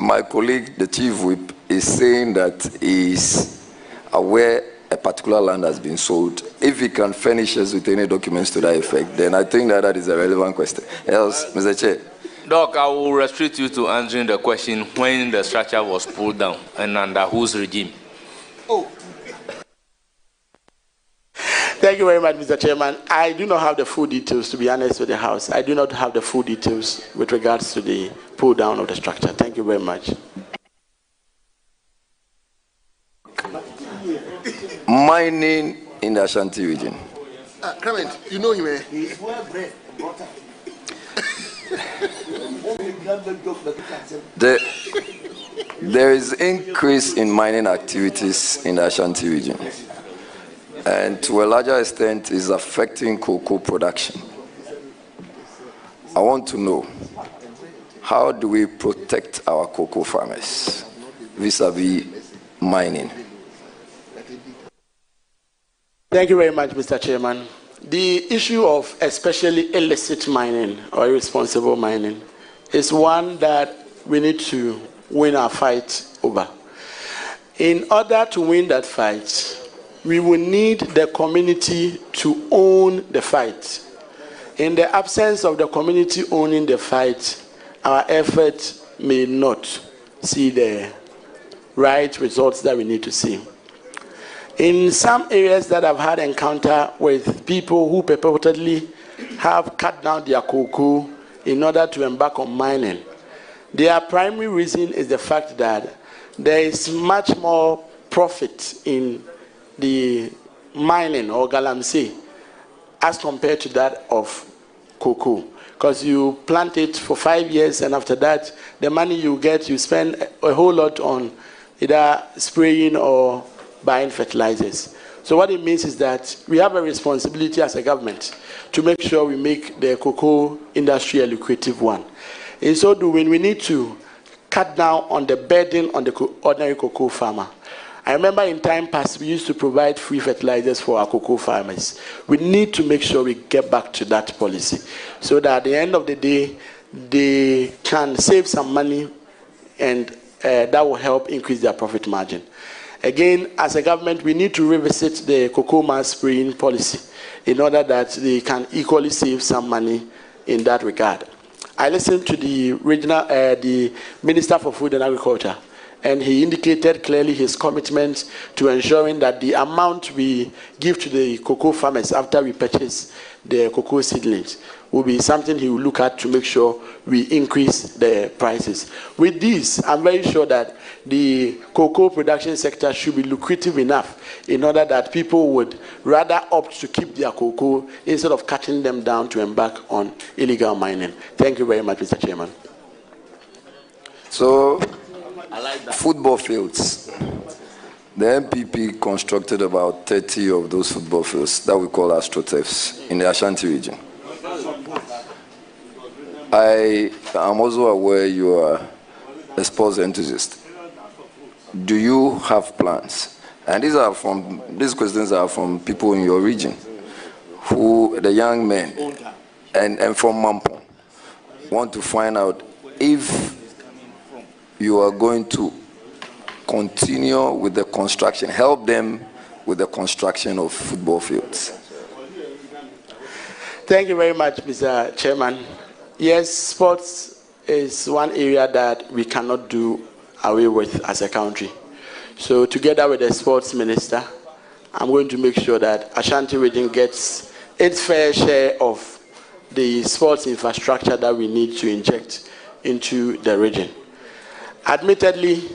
[SPEAKER 3] my colleague, the Chief Whip, is saying that he is aware a particular land has been sold. if he can furnish us with any documents to that effect, then I think that that is a relevant question. Else, Mr. Chair.
[SPEAKER 2] Doc, I will restrict you to answering the question when the structure was pulled down and under whose regime.
[SPEAKER 1] Oh. Thank you very much, Mr. Chairman. I do not have the full details, to be honest with the House. I do not have the full details with regards to the pull down of the structure. Thank you very much.
[SPEAKER 3] Mining in the Ashanti region.
[SPEAKER 14] Clement, you know him, eh?
[SPEAKER 3] There is increase in mining activities in the Ashanti region, and to a larger extent is affecting cocoa production. I want to know, how do we protect our cocoa farmers vis-a-vis mining?
[SPEAKER 1] Thank you very much, Mr. Chairman. The issue of especially illicit mining or irresponsible mining is one that we need to win our fight over. In order to win that fight, we will need the community to own the fight. In the absence of the community owning the fight, our effort may not see the right results that we need to see. In some areas that I've had encounter with people who purportedly have cut down their cocoa in order to embark on mining, their primary reason is the fact that there is much more profit in the mining or galamsey as compared to that of cocoa. Because you plant it for 5 years and after that, the money you get, you spend a whole lot on either spraying or buying fertilizers. So what it means is that we have a responsibility as a government to make sure we make the cocoa industry a lucrative one. In so doing, we need to cut down on the burden on the ordinary cocoa farmer. I remember in time past, we used to provide free fertilizers for our cocoa farmers. We need to make sure we get back to that policy so that at the end of the day, they can save some money and that will help increase their profit margin. Again, as a government, we need to revisit the cocoa mass spraying policy in order that they can equally save some money in that regard. I listened to the Minister for Food and Agriculture, and he indicated clearly his commitment to ensuring that the amount we give to the cocoa farmers after we purchase the cocoa seedlings will be something he will look at to make sure we increase the prices. With this, I'm very sure that the cocoa production sector should be lucrative enough in order that people would rather opt to keep their cocoa instead of cutting them down to embark on illegal mining. Thank you very much, Mr. Chairman.
[SPEAKER 3] So, football fields. The MPP constructed about 30 of those football fields that we call AstroTurfs in the Ashanti region. I am also aware you are a sports enthusiast. Do you have plans? And these questions are from people in your region, who, the young men, and from Mampong, want to find out if you are going to continue with the construction, help them with the construction of football fields.
[SPEAKER 1] Thank you very much, Mr. Chairman. Yes, sports is one area that we cannot do away with as a country. So together with the sports minister, I'm going to make sure that Ashanti region gets its fair share of the sports infrastructure that we need to inject into the region. Admittedly,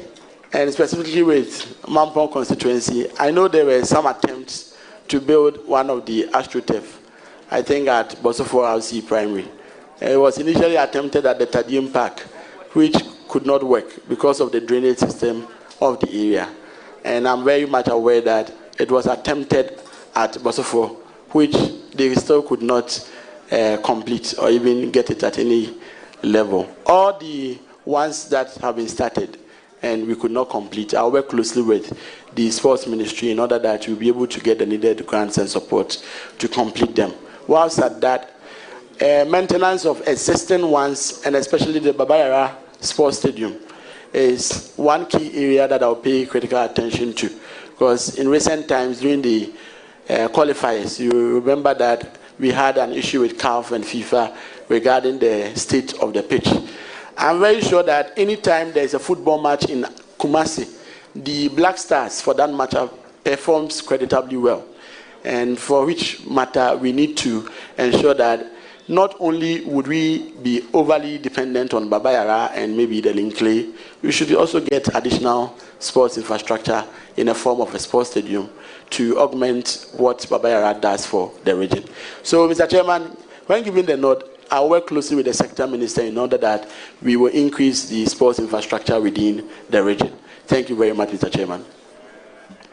[SPEAKER 1] and specifically with Mampong constituency, I know there were some attempts to build one of the AstroTurf, I think at Bosofo RC Primary. It was initially attempted at the Tadium Park, which could not work because of the drainage system of the area. And I'm very much aware that it was attempted at Bosofo, which they still could not complete or even get it at any level. All the ones that have been started and we could not complete, I'll work closely with the sports ministry in order that we'll be able to get the needed grants and support to complete them. Whilst at that, maintenance of existing ones, and especially the Babayara Sports Stadium, is one key area that I'll pay critical attention to. Because in recent times, during the qualifiers. You remember that we had an issue with CAF and FIFA regarding the state of the pitch. I'm very sure that anytime there's a football match in Kumasi, the Black Stars, for that matter, performs creditably well. And for which matter, we need to ensure that not only would we be overly dependent on Baba Yara and maybe the Linkley, we should also get additional sports infrastructure in the form of a sports stadium to augment what Baba Yara does for the region. So, Mr. Chairman, when given the nod, I'll work closely with the Sector Minister in order that we will increase the sports infrastructure within the region. Thank you very much, Mr. Chairman.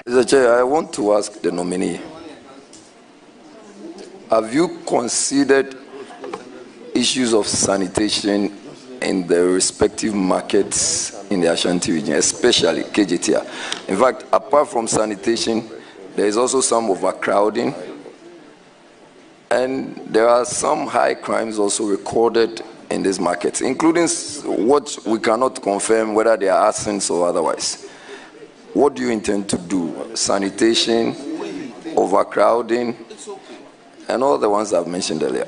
[SPEAKER 3] Mr. Chair, I want to ask the nominee, have you considered issues of sanitation in the respective markets in the Ashanti region, especially KJTR? In fact, apart from sanitation, there is also some overcrowding, and there are some high crimes also recorded in these markets, including what we cannot confirm whether they are arsons or otherwise. What do you intend to do? Sanitation, overcrowding, and all the ones I've mentioned earlier.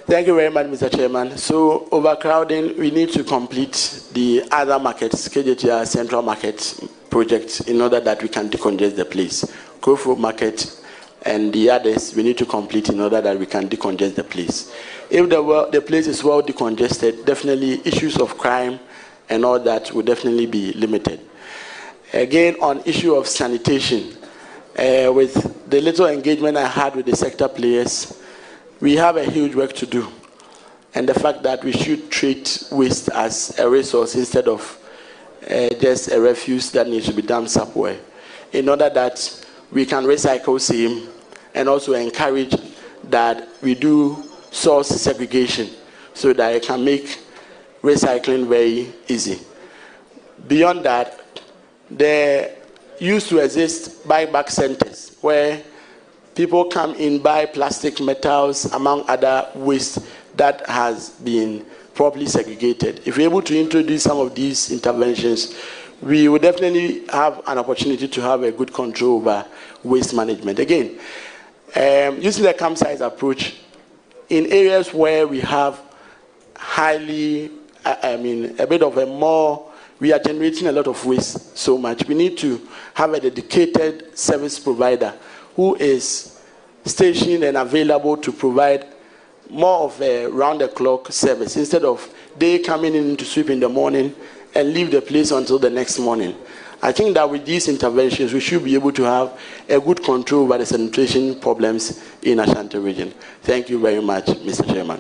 [SPEAKER 1] Thank you very much, Mr. Chairman. So, overcrowding, we need to complete the other markets, KJTR Central Market project, in order that we can decongest the place. Kofu Market and the others, we need to complete in order that we can decongest the place. If the place is well decongested, definitely issues of crime and all that will definitely be limited. Again, on issue of sanitation, with the little engagement I had with the sector players, we have a huge work to do. And the fact that we should treat waste as a resource instead of just a refuse that needs to be dumped somewhere, in order that we can recycle same and also encourage that we do source segregation so that it can make recycling very easy. Beyond that, there used to exist buyback centers where people come in, buy plastic, metals, among other waste that has been properly segregated. If we're able to introduce some of these interventions, we will definitely have an opportunity to have a good control over waste management. Again, using the camp size approach, in areas where we have highly, a bit of a more, we are generating a lot of waste so much, we need to have a dedicated service provider who is stationed and available to provide more of a round-the-clock service instead of they coming in to sweep in the morning and leave the place until the next morning. I think that with these interventions, we should be able to have a good control over the sanitation problems in Ashanti region. Thank you very much, Mr. Chairman.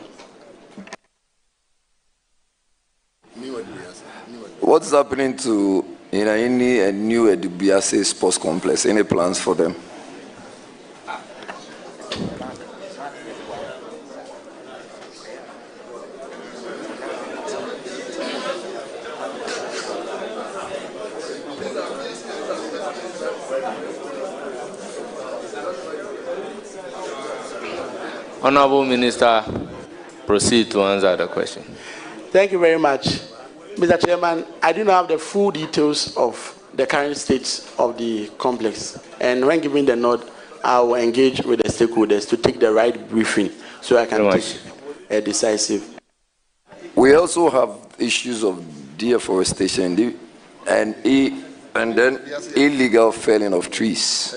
[SPEAKER 3] What's happening to Inaini and New Edubiase Sports Complex? Any plans for them?
[SPEAKER 2] Honorable Minister, proceed to answer the question.
[SPEAKER 1] Thank you very much. Mr. Chairman, I do not have the full details of the current state of the complex. And when given the nod, I will engage with the stakeholders to take the right briefing so I can take a decisive.
[SPEAKER 3] We also have issues of deforestation and then illegal felling of trees.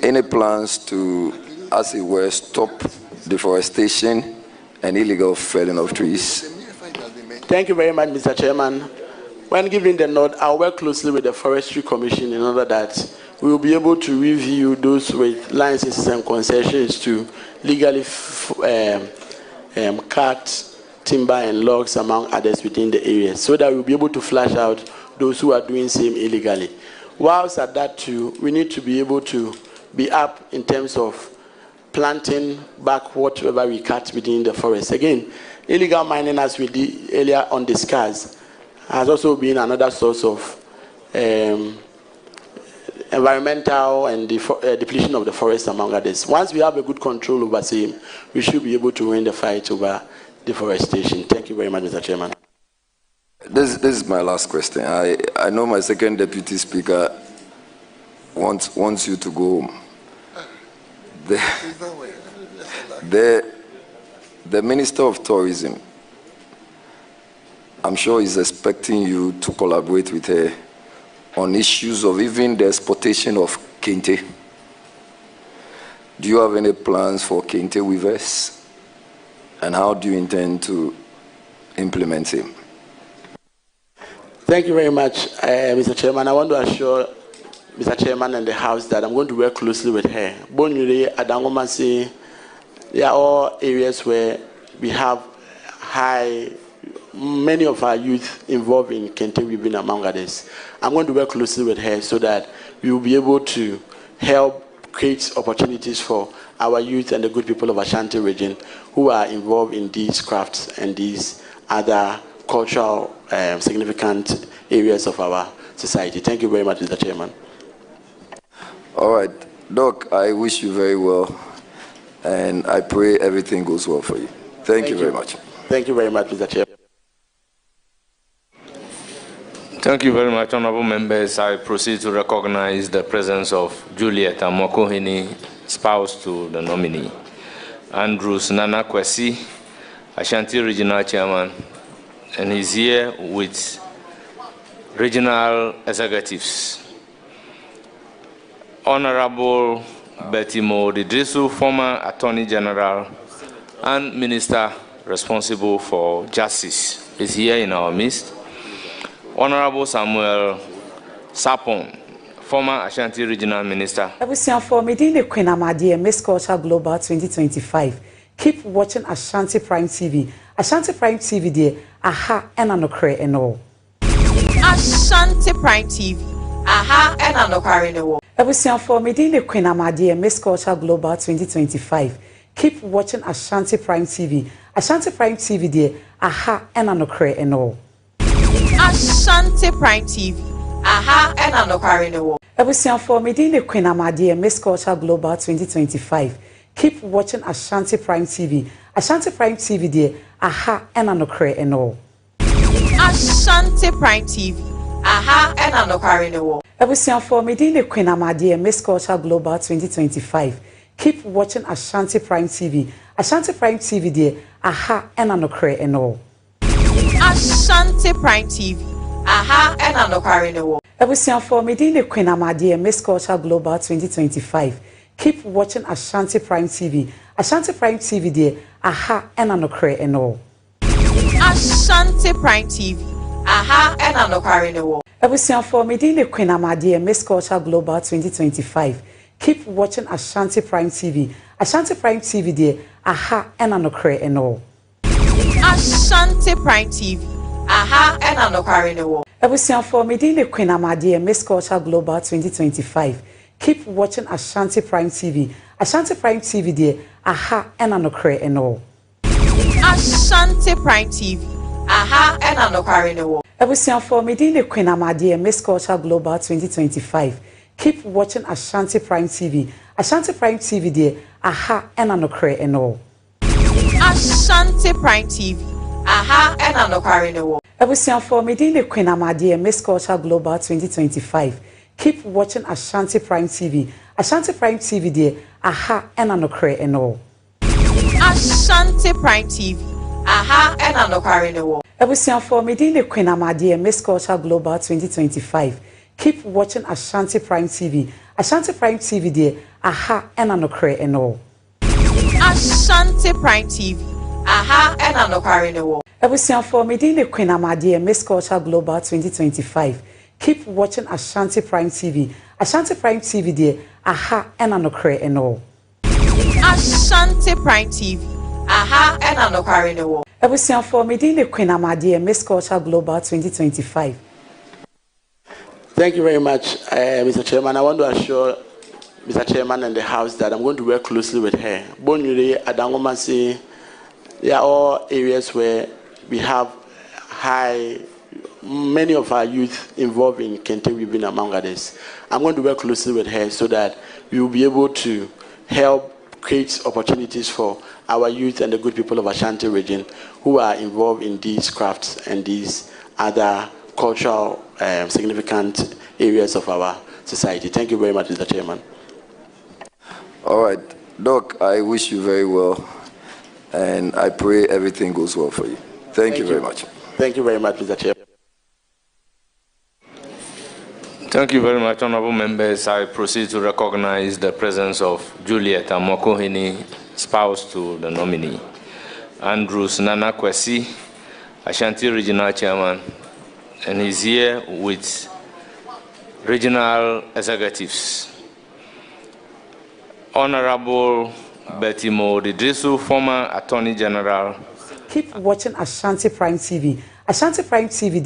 [SPEAKER 3] Any plans to, as it were, stop deforestation and illegal felling of trees?
[SPEAKER 1] Thank you very much, Mr. Chairman. When given the nod, I'll work closely with the Forestry Commission in order that we will be able to review those with licenses and concessions to legally cut timber and logs, among others, within the area, so that we'll be able to flush out those who are doing same illegally. Whilst at that too, we need to be able to be up in terms of planting back whatever we cut within the forest. Again, illegal mining, as we did earlier on discussed, has also been another source of environmental and depletion of the forest, among others. Once we have a good control over same, we should be able to win the fight over deforestation. Thank you very much, Mr. Chairman.
[SPEAKER 3] This is my last question. I know my second deputy speaker wants you to go home. The Minister of Tourism, I'm sure is expecting you to collaborate with her on issues of even the exportation of kente. Do you have any plans for kente weavers? And how do you intend to implement him?
[SPEAKER 1] Thank you very much, Mr. Chairman. I want to assure Mr. Chairman and the House that I'm going to work closely with her. Bonuri, Adangomasi, they are all areas where we have many of our youth involved in kente weaving among others. I'm going to work closely with her so that we will be able to help create opportunities for our youth and the good people of Ashanti region who are involved in these crafts and these other cultural significant areas of our society. Thank you very much, Mr. Chairman.
[SPEAKER 3] All right, Doc, I wish you very well, and I pray everything goes well for you. Thank you very much.
[SPEAKER 1] Thank you very much, Mr. Chairman.
[SPEAKER 2] Thank you very much, honorable members. I proceed to recognize the presence of Juliet Amoakohene, spouse to the nominee. Andrews Nana Kwesi, Ashanti Regional Chairman, and he's here with regional executives. Honorable Betty Mo Didrisu, former Attorney General and Minister responsible for Justice, is here in our midst. Honorable Samuel Sapon, former Ashanti Regional Minister.
[SPEAKER 19] For meeting the Queen Amadi Miss Culture Global 2025. Keep watching Ashanti Prime TV. Ashanti Prime TV there, aha and anokre and all.
[SPEAKER 20] Ashanti Prime TV, aha and anokre and all.
[SPEAKER 19] For meeting the Queen Amadi Miss Culture Global 2025. Keep watching Ashanti Prime TV. Ashanti Prime TV there, aha and anokre and all.
[SPEAKER 20] Ashanti Prime TV, aha and anokre and all.
[SPEAKER 19] For meeting the Queen Amadi Miss Culture Global 2025. Keep watching Ashanti Prime TV. Ashanti Prime TV there, aha and anokre and all.
[SPEAKER 20] Ashanti Prime TV, aha and anokre and all.
[SPEAKER 19] For meeting the Queen Amadi Miss Culture Global 2025. Keep watching Ashanti Prime TV. Ashanti Prime TV there, aha and anokre and all.
[SPEAKER 20] Ashanti Prime TV, aha and anokre and all.
[SPEAKER 19] For meeting the Queen Amadi Miss Culture Global 2025. Keep watching Ashanti Prime TV. Ashanti Prime TV there, aha and anokre and all.
[SPEAKER 20] Ashanti Prime TV, aha and anokre and all.
[SPEAKER 19] For meeting the Queen Amadi Miss Culture Global 2025. Keep watching Ashanti Prime TV. Ashanti Prime TV there, aha and anokre and all.
[SPEAKER 20] Ashanti Prime TV, aha and anokre and all.
[SPEAKER 19] For meeting the Queen Amadi Miss Culture Global 2025. Keep watching Ashanti Prime TV. Ashanti Prime TV there, aha and anokre and all.
[SPEAKER 20] Ashanti Prime TV, aha and anokre and all.
[SPEAKER 19] For meeting the Queen Amadi Miss Culture Global 2025. Keep watching Ashanti Prime TV. Ashanti Prime TV there, aha and anokre and all.
[SPEAKER 20] Ashanti Prime TV, aha and anokre and all.
[SPEAKER 19] For meeting the Queen Amadi Miss Culture Global 2025. Keep watching Ashanti Prime TV. Ashanti Prime TV there, aha and anokre and all.
[SPEAKER 20] Ashanti Prime TV, aha and anokre and all.
[SPEAKER 19] For meeting the Queen Amadi Miss Culture Global 2025. Keep watching Ashanti Prime TV. Ashanti Prime TV there, aha and anokre and all.
[SPEAKER 20] Ashanti Prime TV, aha and anokre and all.
[SPEAKER 19] For meeting the Queen Amadi Miss Culture Global 2025. Keep watching Ashanti Prime TV. Ashanti Prime TV there, aha and anokre and all.
[SPEAKER 20] Ashanti Prime TV, aha and anokre and all.
[SPEAKER 19] For meeting the Queen Amadi Miss Culture Global 2025.
[SPEAKER 1] Thank you very much, Mr. Chairman. I want to assure Mr. Chairman and the House that I'm going to work closely with her. Bonuri, Adangomasi, they are all areas where we have many of our youth involved in kente weaving among others. I'm going to work closely with her so that we will be able to help create opportunities for our youth and the good people of Ashanti region who are involved in these crafts and these other cultural significant areas of our society. Thank you very much, Mr. Chairman.
[SPEAKER 3] All right, Doc, I wish you very well, and I pray everything goes well for you. Thank you very much.
[SPEAKER 1] Thank you very much, Mr. Chairman.
[SPEAKER 2] Thank you very much, honorable members. I proceed to recognize the presence of Juliet Amoakohene, spouse to the nominee, Andrews Nana Kwesi, Ashanti Regional Chairman, and he's here with regional executives. Honorable Betty Mo Didrisu, former Attorney General.
[SPEAKER 19] Keep watching Ashanti Prime TV. Ashanti Prime TV.